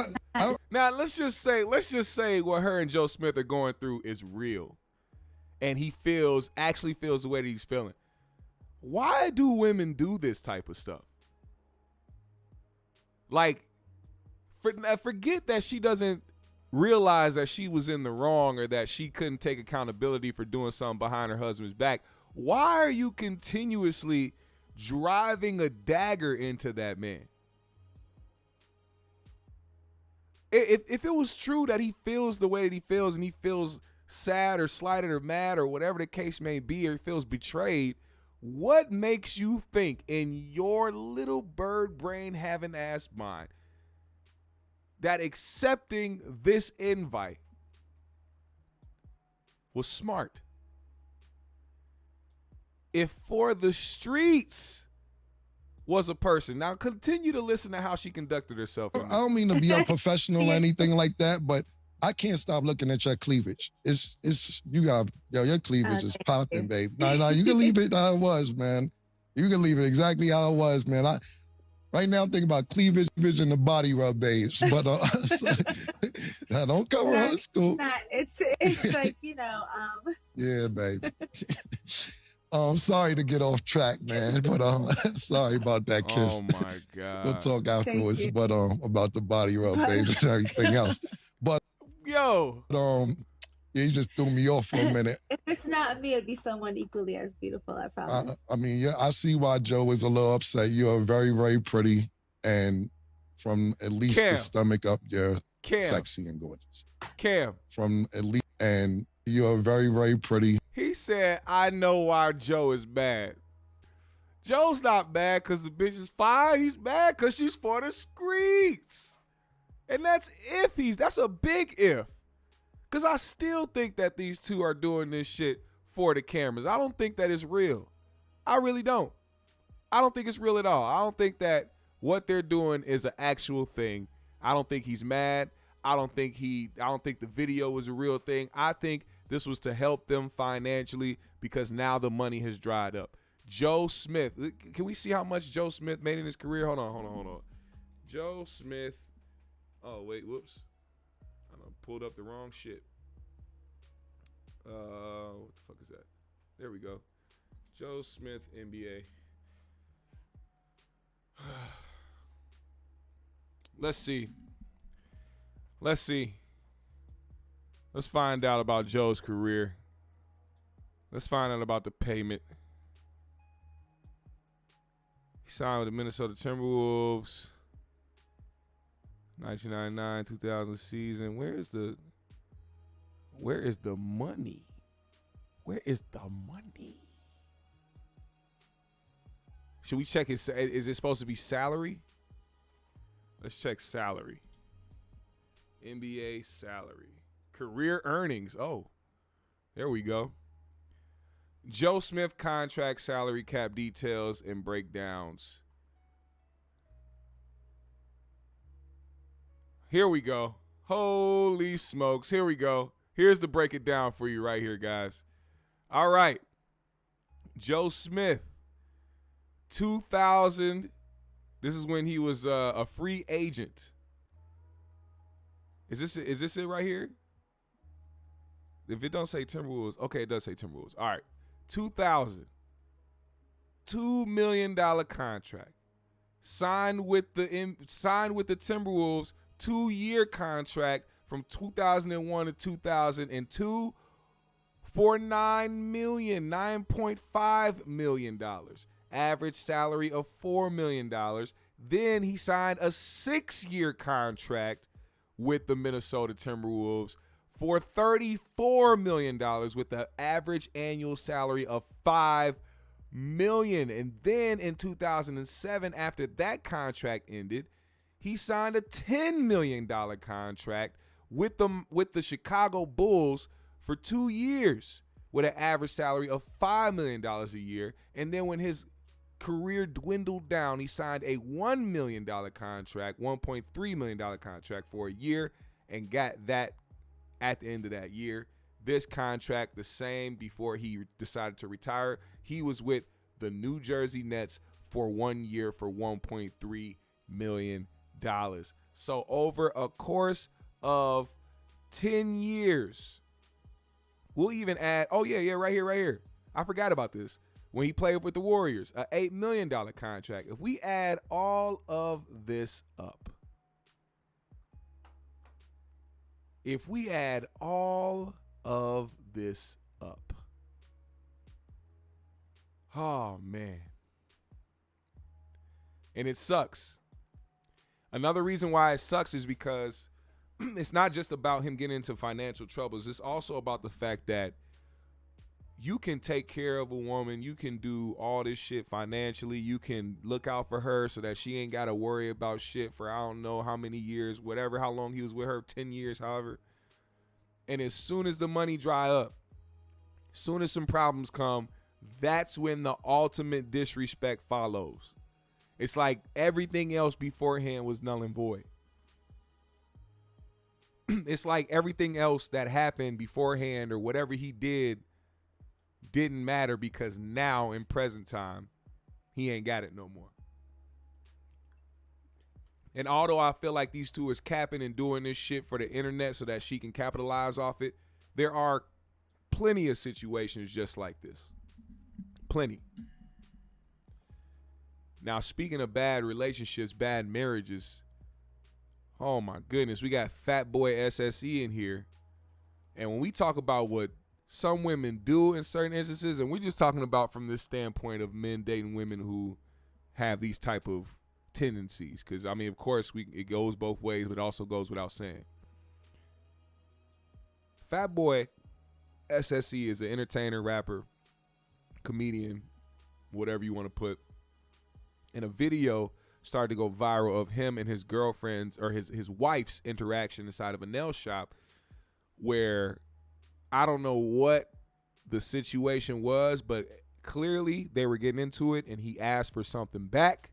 now let's just say what her and Joe Smith are going through is real, and he actually feels the way that he's feeling. Why do women do this type of stuff? Like, forget that she doesn't realize that she was in the wrong or that she couldn't take accountability for doing something behind her husband's back. Why are you continuously driving a dagger into that man? If it was true that he feels the way that he feels and he feels sad or slighted or mad or whatever the case may be, or he feels betrayed, what makes you think in your little bird brain having ass mind that accepting this invite was smart? If for the streets was a person. Now continue to listen to how she conducted herself. I don't mean to be unprofessional or anything like that, but I can't stop looking at your cleavage. Your cleavage is popping, babe. No, you can leave it how it was, man. You can leave it exactly how it was, man. Right now I'm thinking about cleavage and the Body Rub Babes, but don't cover her. It's cool. It's like, Yeah, babe. I'm sorry to get off track, man, but sorry about that kiss. Oh my God. We'll talk afterwards, but about the Body Rub Babes and everything else. But you just threw me off for a minute. If it's not me, it'd be someone equally as beautiful, I promise. I mean, yeah, I see why Joe is a little upset. You are very, very pretty, and from at least the stomach up, you're sexy and gorgeous. Cam. From at least, and you are very, very pretty. He said, I know why Joe is bad. Joe's not bad because the bitch is fine. He's bad because she's for the streets. And that's a big if. Because I still think that these two are doing this shit for the cameras. I don't think that it's real. I really don't. I don't think it's real at all. I don't think that what they're doing is an actual thing. I don't think he's mad. I don't think the video was a real thing. I think this was to help them financially because now the money has dried up. Joe Smith. Can we see how much Joe Smith made in his career? Hold on. Joe Smith. Oh, wait, whoops. I done pulled up the wrong shit. What the fuck is that? There we go. Joe Smith, NBA. Let's see. Let's find out about Joe's career. Let's find out about the payment. He signed with the Minnesota Timberwolves. 1999-2000 season. Where is the money? Where is the money? Should we check his? Is it supposed to be salary? Let's check salary. NBA salary. Career earnings. Oh, there we go. Joe Smith contract, salary cap details and breakdowns. Here we go. Holy smokes. Here we go. Here's the break it down for you right here, guys. All right. Joe Smith, 2000. This is when he was a free agent. Is this it right here? If it don't say Timberwolves, okay, it does say Timberwolves. All right. 2000. $2 million contract. Signed with the Timberwolves, 2-year contract from 2001 to 2002 for $9.5 million. Average salary of $4 million. Then he signed a 6-year contract with the Minnesota Timberwolves for $34 million with an average annual salary of $5 million. And then in 2007, after that contract ended, he signed a $10 million contract with the Chicago Bulls for 2 years with an average salary of $5 million a year. And then when his career dwindled down, he signed a $1 million contract, $1.3 million contract for a year, and got that at the end of that year. This contract, the same before he decided to retire. He was with the New Jersey Nets for 1 year for $1.3 million. So over a course of 10 years, we'll even add, right here. I forgot about this. When he played with the Warriors, an $8 million contract. If we add all of this up, oh, man. And it sucks. Another reason why it sucks is because it's not just about him getting into financial troubles. It's also about the fact that you can take care of a woman. You can do all this shit financially. You can look out for her so that she ain't got to worry about shit for I don't know how many years, whatever, how long he was with her, 10 years, however. And as soon as the money dry up, as soon as some problems come, that's when the ultimate disrespect follows. It's like everything else beforehand was null and void. It's like everything else that happened beforehand or whatever he did didn't matter because now in present time, he ain't got it no more. And although I feel like these two is capping and doing this shit for the internet so that she can capitalize off it, there are plenty of situations just like this. Plenty. Now, speaking of bad relationships, bad marriages, oh my goodness, we got Fat Boy SSE in here. And when we talk about what some women do in certain instances, and we're just talking about from this standpoint of men dating women who have these type of tendencies. Because, I mean, of course, it goes both ways, but it also goes without saying. Fat Boy SSE is an entertainer, rapper, comedian, whatever you want to put. And a video started to go viral of him and his girlfriend's or his wife's interaction inside of a nail shop where I don't know what the situation was, but clearly they were getting into it and he asked for something back.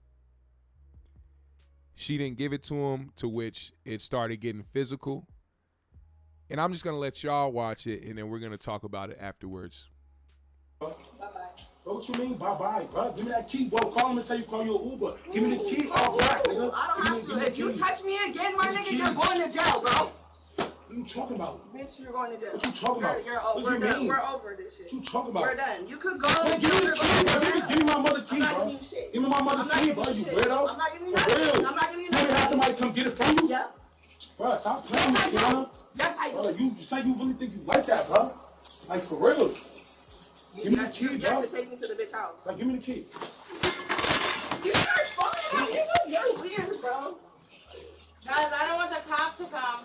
She didn't give it to him, to which it started getting physical. And I'm just going to let y'all watch it and then we're going to talk about it afterwards. Bye-bye. What you mean, bye-bye, bro? Give me that key, bro. Call him and tell you call you an Uber. Give me the key. All right, nigga. I don't have to. If you touch me again, my nigga, you're going to jail, bro. What you talking about? Bitch, you're going to jail. What you talking about? We're done. We're over this shit. What you talking about? We're done. You could go. Man, give me the key, bro. Give me my mother key, bro. Give me my mother key, bro. You weirdo. I'm not giving you nothing. I'm not giving you nothing. You have somebody come get it from you? Yeah. Bro, stop playing with me, Tiana. Yes, I do. Bro, you say you really think you like that, bro? Like, for real. Give me the key, you bro. have to take me to the bitch house. Like, give me the key. You start fucking me. You're weird, bro. Guys, I don't want the cops to come.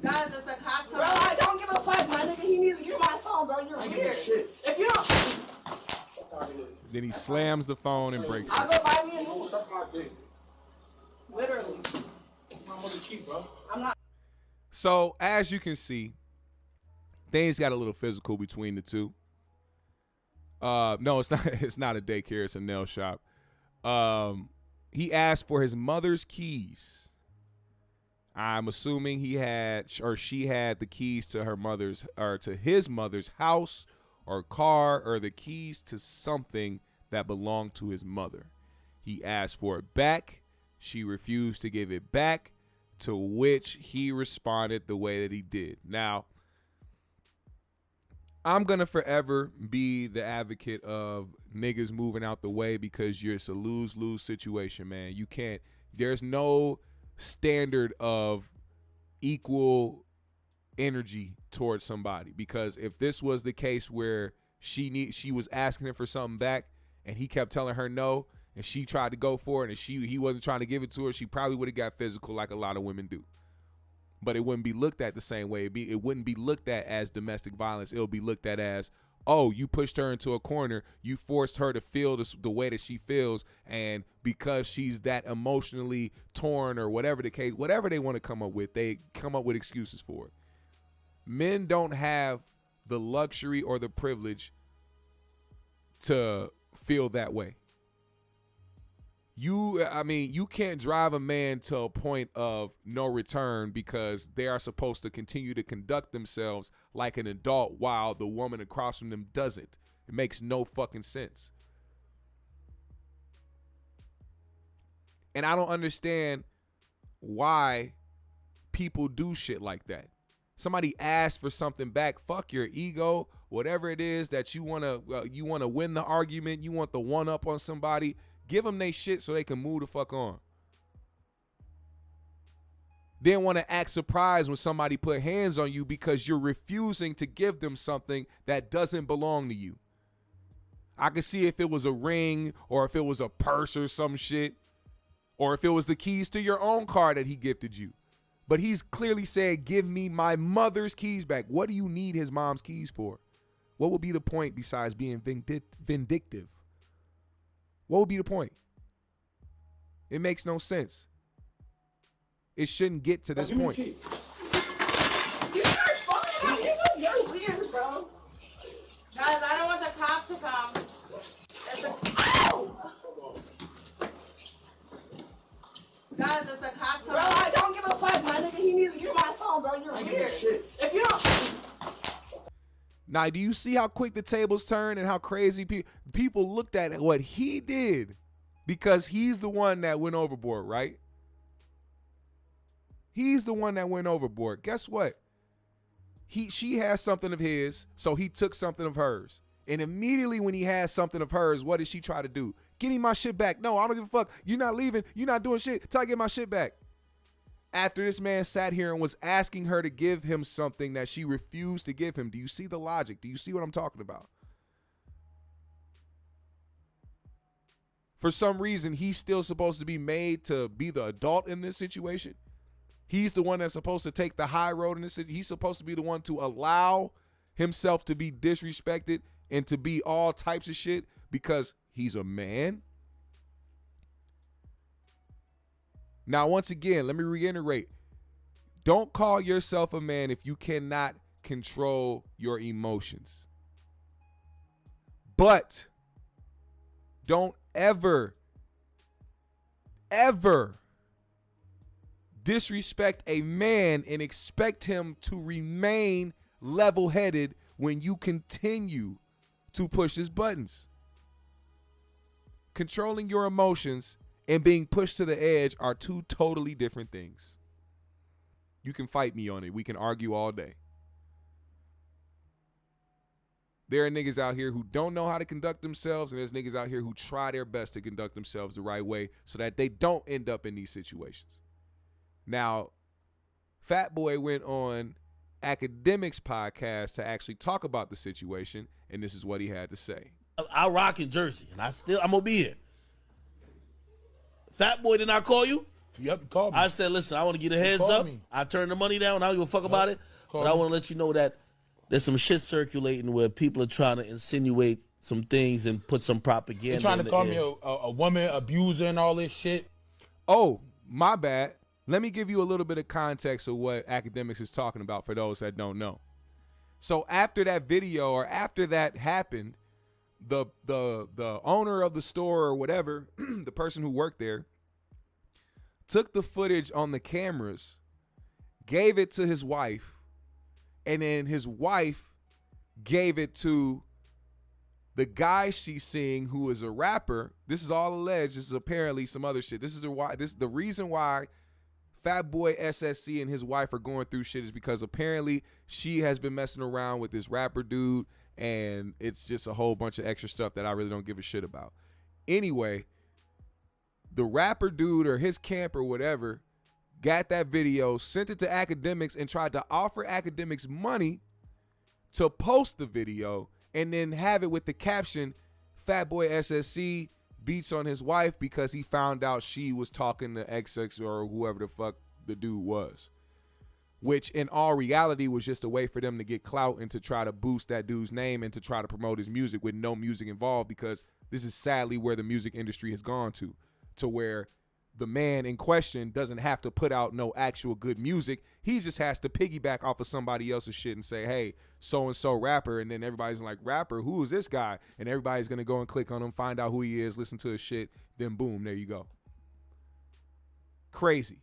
Guys, it's a cops Bro, I don't give a fuck, my nigga. He needs to get my phone, bro. You're weird. If you don't... Then he slams the phone and breaks it. I'll go buy me a new one. Literally. My mother key, bro. I'm not... So, as you can see, things got a little physical between the two. No, it's not. It's not a daycare. It's a nail shop. He asked for his mother's keys. I'm assuming he had or she had the keys to her mother's or to his mother's house or car or the keys to something that belonged to his mother. He asked for it back. She refused to give it back, to which he responded the way that he did. Now, I'm gonna forever be the advocate of niggas moving out the way because it's a lose-lose situation, man. You can't. There's no standard of equal energy towards somebody, because if this was the case where she was asking him for something back and he kept telling her no, and she tried to go for it and he wasn't trying to give it to her, she probably would have got physical like a lot of women do. But it wouldn't be looked at the same way. It wouldn't be looked at as domestic violence. It'll be looked at as, oh, you pushed her into a corner. You forced her to feel the way that she feels. And because she's that emotionally torn or whatever the case, whatever they want to come up with, they come up with excuses for it. Men don't have the luxury or the privilege to feel that way. You can't drive a man to a point of no return because they are supposed to continue to conduct themselves like an adult while the woman across from them doesn't. It makes no fucking sense. And I don't understand why people do shit like that. Somebody asks for something back, fuck your ego, whatever it is that you want to win the argument, you want the one up on somebody. Give them they shit so they can move the fuck on. Then want to act surprised when somebody put hands on you because you're refusing to give them something that doesn't belong to you. I could see if it was a ring or if it was a purse or some shit, or if it was the keys to your own car that he gifted you. But he's clearly said, give me my mother's keys back. What do you need his mom's keys for? What would be the point besides being vindictive? What would be the point? It makes no sense. It shouldn't get to this point. You start fucking out. You're weird, bro. Guys, I don't want the cops to come. Guys, it's a cops. Bro, I don't give a fuck, my nigga. He needs to get my phone, bro. You're weird. If you don't. Now, do you see how quick the tables turn and how crazy people looked at what he did because he's the one that went overboard, right? He's the one that went overboard. Guess what? She has something of his, so he took something of hers. And immediately when he has something of hers, what did she try to do? Give me my shit back. No, I don't give a fuck. You're not leaving. You're not doing shit till I get my shit back. After this man sat here and was asking her to give him something that she refused to give him. Do you see the logic? Do you see what I'm talking about? For some reason, he's still supposed to be made to be the adult in this situation. He's the one that's supposed to take the high road in this situation. He's supposed to be the one to allow himself to be disrespected and to be all types of shit because he's a man. Now, once again, let me reiterate. Don't call yourself a man if you cannot control your emotions. But don't ever disrespect a man and expect him to remain level-headed when you continue to push his buttons. Controlling your emotions and being pushed to the edge are two totally different things. You can fight me on it. We can argue all day. There are niggas out here who don't know how to conduct themselves, and there's niggas out here who try their best to conduct themselves the right way so that they don't end up in these situations. Now, Fat Boy went on ADMITS podcast to actually talk about the situation, and this is what he had to say. I rock in Jersey, and I'm gonna be here. Fat Boy, did not call you? Yep, he called me. I said, listen, I want to get a heads up. I turned the money down. I don't give a fuck about it. But I want to let you know that there's some shit circulating where people are trying to insinuate some things and put some propaganda. They're trying to call me a woman abuser and all this shit. Oh, my bad. Let me give you a little bit of context of what ADMITS is talking about for those that don't know. So after that video or after that happened, the owner of the store or whatever, the person who worked there, took the footage on the cameras, gave it to his wife, and then his wife gave it to the guy she's seeing who is a rapper. This is all alleged. This is apparently some other shit. This is the reason why Fat Boy SSE and his wife are going through shit is because apparently she has been messing around with this rapper dude, and it's just a whole bunch of extra stuff that I really don't give a shit about. Anyway, the rapper dude or his camp or whatever got that video, sent it to ADMITS, and tried to offer ADMITS money to post the video and then have it with the caption, Fat Boy SSE beats on his wife because he found out she was talking to XX or whoever the fuck the dude was. Which in all reality was just a way for them to get clout and to try to boost that dude's name and to try to promote his music with no music involved, because this is sadly where the music industry has gone to where the man in question doesn't have to put out no actual good music. He just has to piggyback off of somebody else's shit and say, hey, so-and-so rapper. And then everybody's like, rapper, who is this guy? And everybody's going to go and click on him, find out who he is, listen to his shit. Then boom, there you go. Crazy.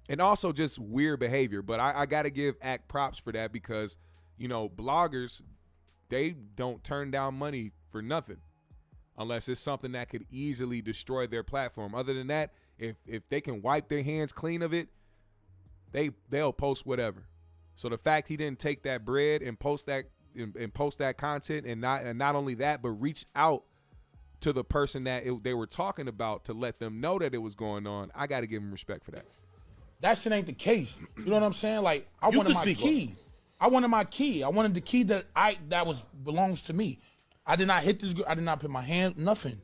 And also just weird behavior. But I got to give ACT props for that because, you know, bloggers, they don't turn down money for nothing. Unless it's something that could easily destroy their platform. Other than that, if they can wipe their hands clean of it, they'll post whatever. So the fact he didn't take that bread and post that content, and not only that, but reach out to the person that they were talking about to let them know that it was going on, I got to give him respect for that. That shit ain't the case. You know what I'm saying? Like I wanted my key. I wanted my key. I wanted the key that belongs to me. I did not hit this girl. I did not put my hand, nothing.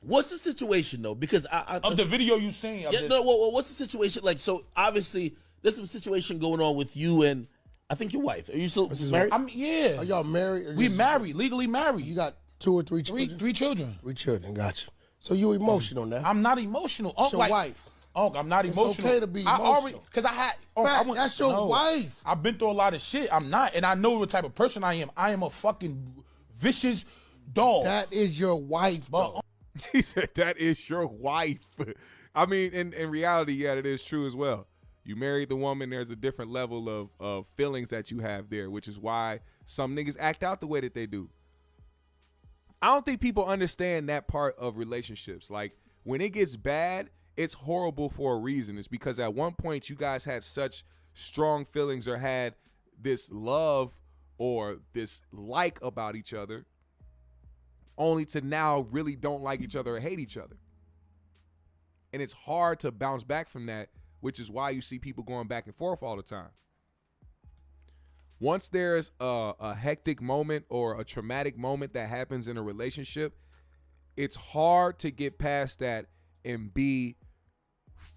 What's the situation though? Because of the video you seen. What's the situation like? So obviously there's some situation going on with you and I think your wife. Are you still married? Yeah. Are y'all married? We married, legally married. You got 2 or 3 children? Three children. 3 children, gotcha. So you emotional now? I'm not emotional. It's your wife. I'm not emotional. It's okay to be emotional. Because I had. That's your wife. I've been through a lot of shit. I'm not, and I know what type of person I am. I am a fucking vicious dog. That is your wife, bro. He said that is your wife. I mean, in reality, yeah, it is true as well. You married the woman, there's a different level of feelings that you have there, which is why some niggas act out the way that they do. I don't think people understand that part of relationships. Like, when it gets bad, it's horrible for a reason. It's because at one point you guys had such strong feelings or had this love or this like about each other, only to now really don't like each other or hate each other. And it's hard to bounce back from that, which is why you see people going back and forth all the time. Once there's a hectic moment or a traumatic moment that happens in a relationship, it's hard to get past that and be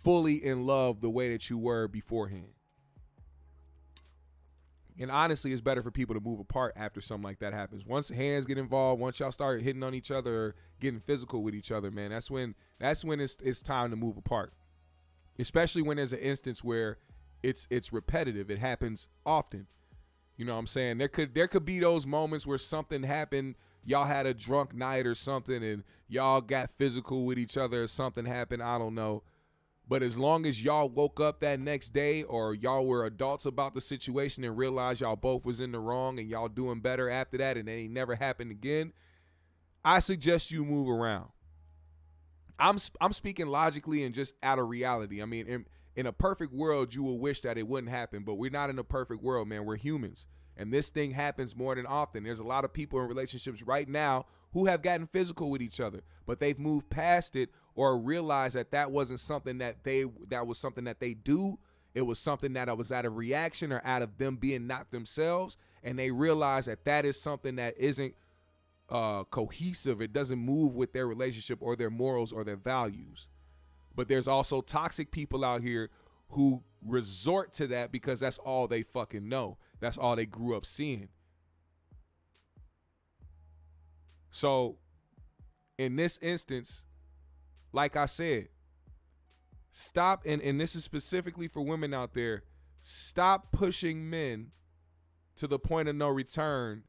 fully in love the way that you were beforehand. And honestly, it's better for people to move apart after something like that happens. Once hands get involved, once y'all start hitting on each other or getting physical with each other, man, that's when it's time to move apart. Especially when there's an instance where it's repetitive. It happens often. You know what I'm saying? There could be those moments where something happened, y'all had a drunk night or something, and y'all got physical with each other or something happened, I don't know. But as long as y'all woke up that next day or y'all were adults about the situation and realized y'all both was in the wrong and y'all doing better after that and it ain't never happened again, I suggest you move around. I'm speaking logically and just out of reality. I mean, in a perfect world, you will wish that it wouldn't happen, but we're not in a perfect world, man. We're humans. And this thing happens more than often. There's a lot of people in relationships right now who have gotten physical with each other, but they've moved past it or realized that wasn't something that was something that they do. It was something that was out of reaction or out of them being not themselves. And they realize that is something that isn't cohesive. It doesn't move with their relationship or their morals or their values. But there's also toxic people out here who resort to that because that's all they fucking know. That's all they grew up seeing. So in this instance, like I said, stop, and this is specifically for women out there, stop pushing men to the point of no return,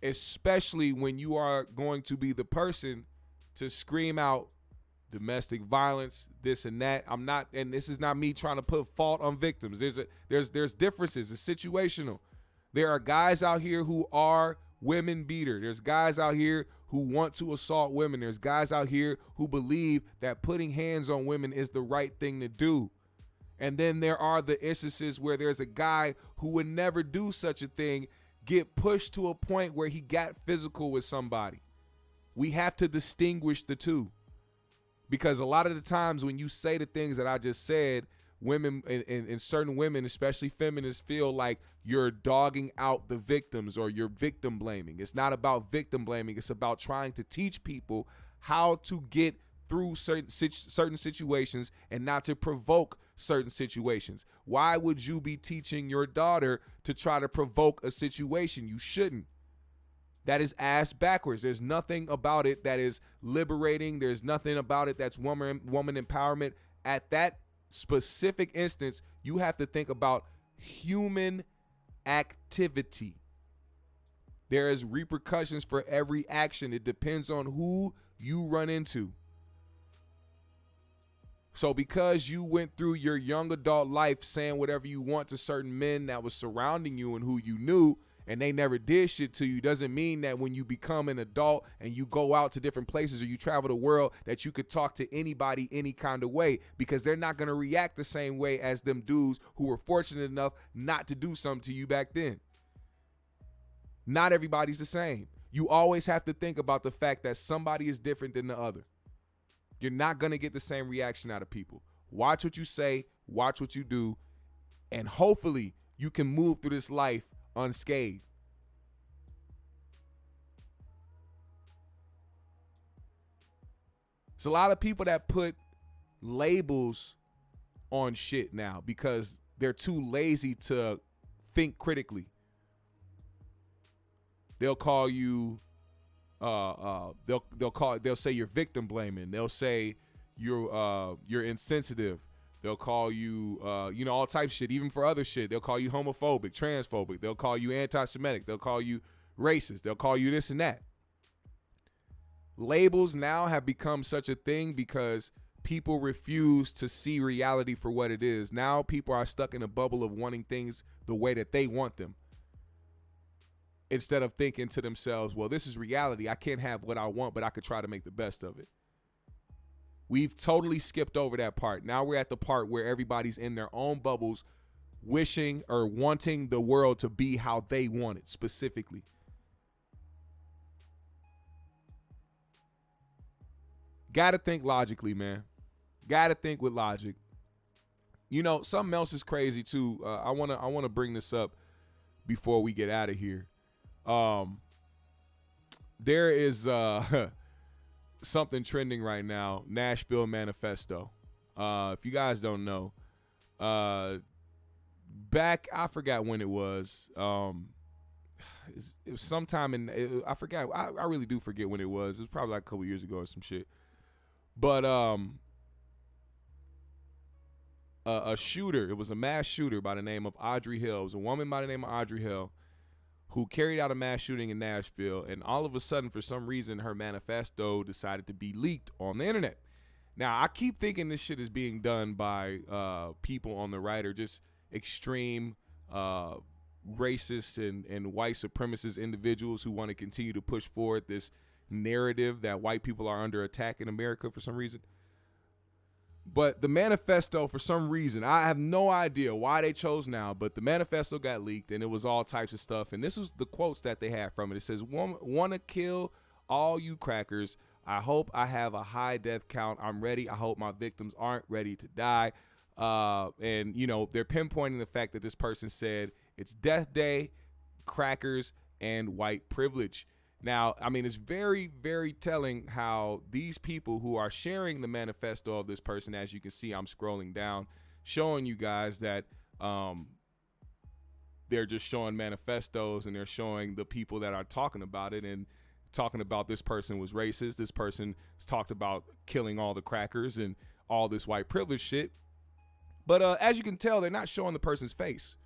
especially when you are going to be the person to scream out domestic violence, this and that. I'm not, and this is not me trying to put fault on victims. There's differences. It's situational. There are guys out here who are women beater. There's guys out here who want to assault women. There's guys out here who believe that putting hands on women is the right thing to do. And then there are the instances where there's a guy who would never do such a thing, get pushed to a point where he got physical with somebody. We have to distinguish the two. Because a lot of the times when you say the things that I just said, women and certain women, especially feminists, feel like you're dogging out the victims or you're victim blaming. It's not about victim blaming. It's about trying to teach people how to get through certain situations and not to provoke certain situations. Why would you be teaching your daughter to try to provoke a situation? You shouldn't. That is ass backwards. There's nothing about it that is liberating. There's nothing about it that's woman empowerment. At that specific instance, you have to think about human activity. There is repercussions for every action. It depends on who you run into. So because you went through your young adult life saying whatever you want to certain men that was surrounding you and who you knew, and they never did shit to you, doesn't mean that when you become an adult and you go out to different places or you travel the world that you could talk to anybody any kind of way, because they're not going to react the same way as them dudes who were fortunate enough not to do something to you back then. Not everybody's the same. You always have to think about the fact that somebody is different than the other. You're not going to get the same reaction out of people. Watch what you say, watch what you do, and hopefully you can move through this life unscathed. There's a lot of people that put labels on shit now because they're too lazy to think critically. They'll call you they'll say you're victim blaming. They'll say you're insensitive. They'll call you, all types of shit, even for other shit. They'll call you homophobic, transphobic. They'll call you anti-Semitic. They'll call you racist. They'll call you this and that. Labels now have become such a thing because people refuse to see reality for what it is. Now people are stuck in a bubble of wanting things the way that they want them, instead of thinking to themselves, well, this is reality. I can't have what I want, but I could try to make the best of it. We've totally skipped over that part. Now we're at the part where everybody's in their own bubbles, wishing or wanting the world to be how they want it specifically. Gotta think logically, man. Gotta think with logic. Something else is crazy too. I wanna bring this up before we get out of here. There is something trending right now, Nashville manifesto. If you guys don't know, back, I forgot when it was. It was sometime I forgot. I really do forget when it was. It was probably like a couple years ago or some shit. But a shooter, it was a mass shooter by the name of Audrey Hill. It was a woman by the name of Audrey Hill who carried out a mass shooting in Nashville, and all of a sudden, for some reason, her manifesto decided to be leaked on the internet. Now, I keep thinking this shit is being done by people on the right, or just extreme racist and white supremacist individuals who want to continue to push forward this narrative that white people are under attack in America for some reason. But the manifesto, for some reason, I have no idea why they chose now, but the manifesto got leaked, and it was all types of stuff. And this was the quotes that they had from it. It says, "Want to kill all you crackers. I hope I have a high death count. I'm ready. I hope my victims aren't ready to die." And, they're pinpointing the fact that this person said it's Death Day, crackers, and white privilege. Now, it's very, very telling how these people who are sharing the manifesto of this person, as you can see, I'm scrolling down, showing you guys that they're just showing manifestos, and they're showing the people that are talking about it and talking about this person was racist. This person has talked about killing all the crackers and all this white privilege shit. But as you can tell, they're not showing the person's face.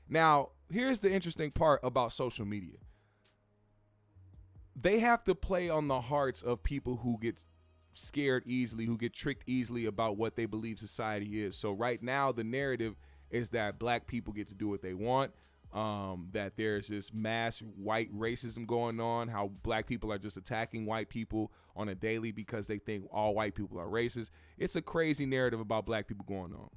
Now, here's the interesting part about social media. They have to play on the hearts of people who get scared easily, who get tricked easily about what they believe society is. So right now, the narrative is that black people get to do what they want. that there's this mass white racism going on, how black people are just attacking white people on a daily because they think all white people are racist. It's a crazy narrative about black people going on.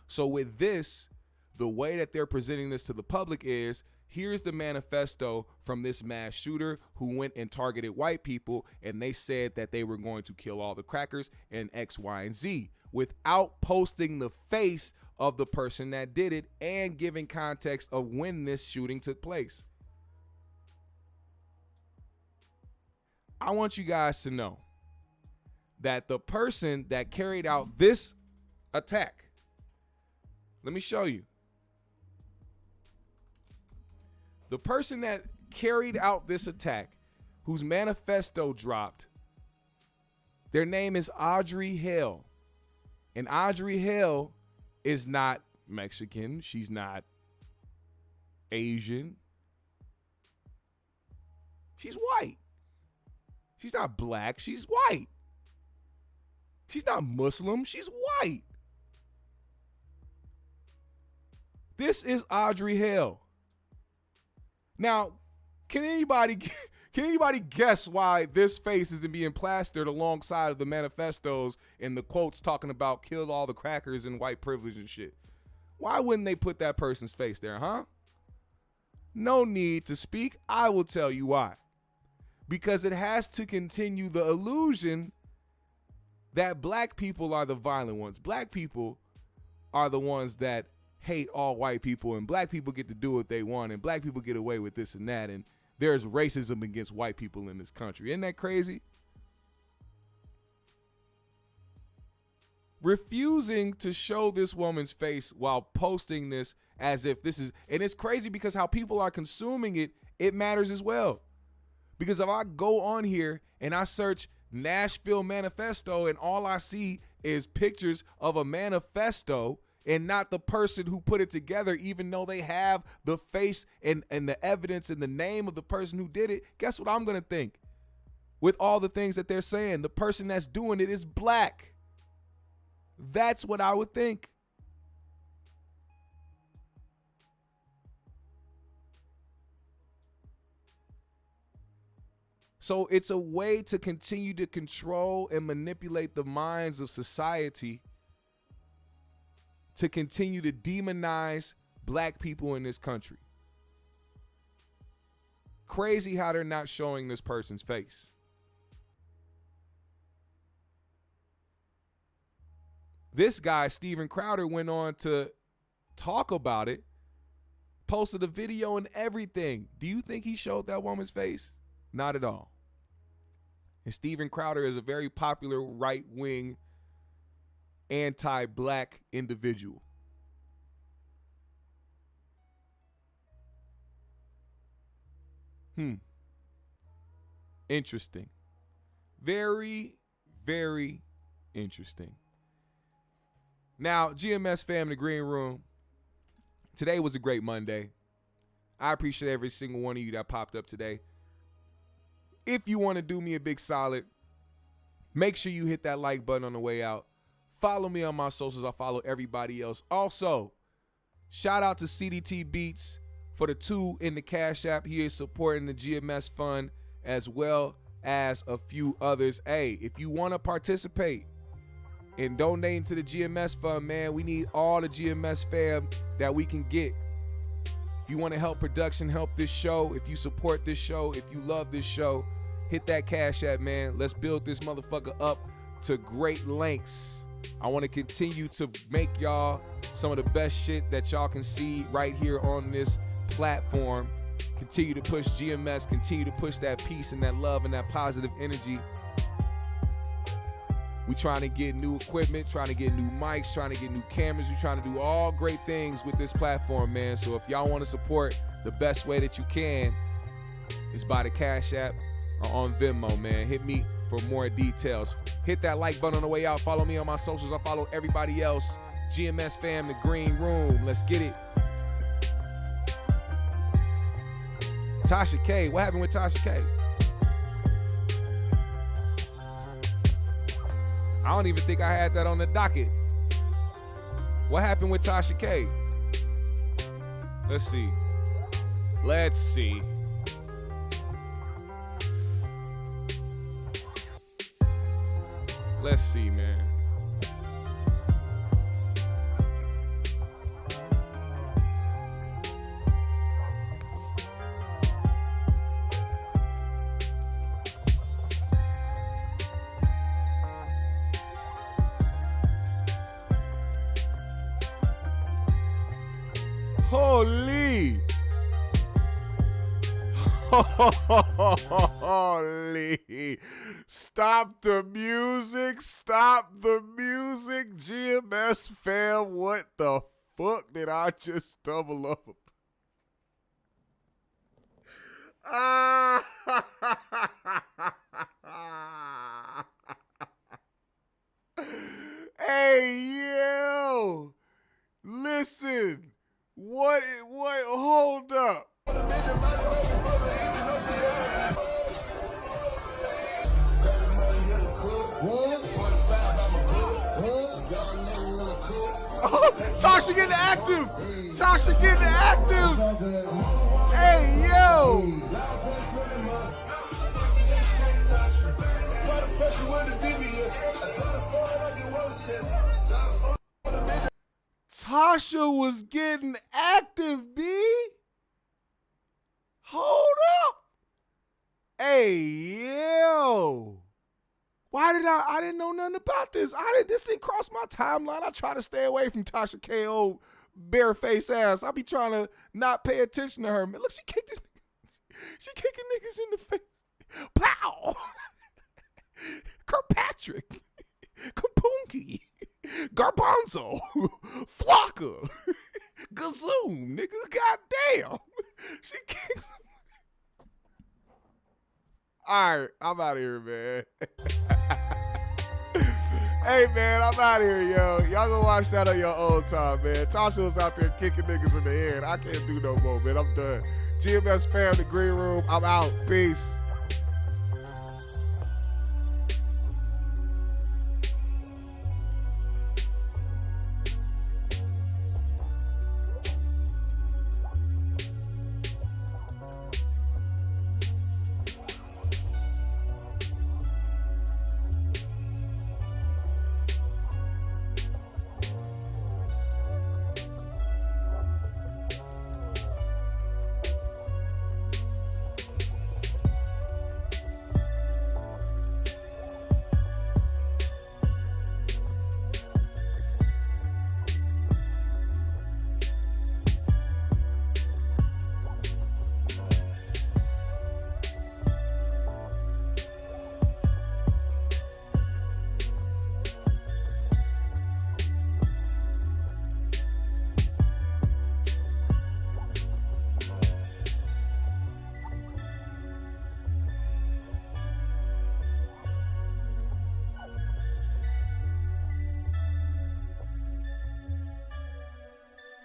So with this, the way that they're presenting this to the public is, here's the manifesto from this mass shooter who went and targeted white people, and they said that they were going to kill all the crackers and X, Y, and Z, without posting the face of the person that did it and giving context of when this shooting took place. I want you guys to know that the person that carried out this attack, let me show you. The person that carried out this attack, whose manifesto dropped, their name is Audrey Hale. And Audrey Hale is not Mexican. She's not Asian. She's white. She's not black. She's white. She's not Muslim. She's white. This is Audrey Hale. Now, can anybody guess why this face isn't being plastered alongside of the manifestos and the quotes talking about kill all the crackers and white privilege and shit? Why wouldn't they put that person's face there, huh? No need to speak. I will tell you why. Because it has to continue the illusion that black people are the violent ones. Black people are the ones that hate all white people, and black people get to do what they want, and black people get away with this and that, and there's racism against white people in this country. Isn't that crazy? Refusing to show this woman's face while posting this as if this is, and it's crazy because how people are consuming it, it matters as well. Because if I go on here and I search Nashville manifesto and all I see is pictures of a manifesto and not the person who put it together, even though they have the face and the evidence and the name of the person who did it, guess what I'm going to think? With all the things that they're saying, the person that's doing it is black. That's what I would think. So it's a way to continue to control and manipulate the minds of society, to continue to demonize black people in this country. Crazy how they're not showing this person's face. This guy, Steven Crowder, went on to talk about it, posted a video and everything. Do you think he showed that woman's face? Not at all. And Steven Crowder is a very popular right-wing, anti-black individual. Interesting. Very, very interesting. Now, GMS fam in the green room, today was a great Monday. I appreciate every single one of you that popped up today. If you want to do me a big solid, make sure you hit that like button on the way out. Follow me on my socials. I follow everybody else. Also, shout out to CDT Beats for the 2 in the Cash App. He is supporting the GMS Fund as well as a few others. Hey, if you want to participate in donating to the GMS Fund, man, we need all the GMS fam that we can get. If you want to help production, help this show, if you support this show, if you love this show, hit that Cash App, man. Let's build this motherfucker up to great lengths. I want to continue to make y'all some of the best shit that y'all can see right here on this platform. Continue to push GMS, continue to push that peace and that love and that positive energy. We trying to get new equipment, trying to get new mics, trying to get new cameras. We trying to do all great things with this platform, man. So if y'all want to support, the best way that you can is by the Cash App or on Venmo, man. Hit me for more details. Hit that like button on the way out. Follow me on my socials. I follow everybody else. GMS fam, the green room. Let's get it. Tasha K. What happened with Tasha K? I don't even think I had that on the docket. What happened with Tasha K? Let's see. Let's see. Let's see, man. Holy. Holy. Stop the music. Stop the music. GMS fam, what the fuck did I just stumble up? Hey, yo. Listen. What, hold up. Oh, Tasha getting active. Tasha getting active. Hey, yo. Tasha was getting active, B. Hold up. Hey, yo. Why did I didn't know nothing about this. This didn't cross my timeline. I try to stay away from Tasha K, old bare-faced ass. I be trying to not pay attention to her. Man, look, she kicked this. She kicking niggas in the face. Pow. Kirkpatrick. Kapunki. Garbanzo. Flocka. Gazoom, nigga. Goddamn. She kicks. All right, I'm out of here, man. Hey, man, I'm out of here, yo. Y'all go watch that on your own time, man. Tasha was out there kicking niggas in the head. I can't do no more, man. I'm done. GMS fam, the green room. I'm out. Peace.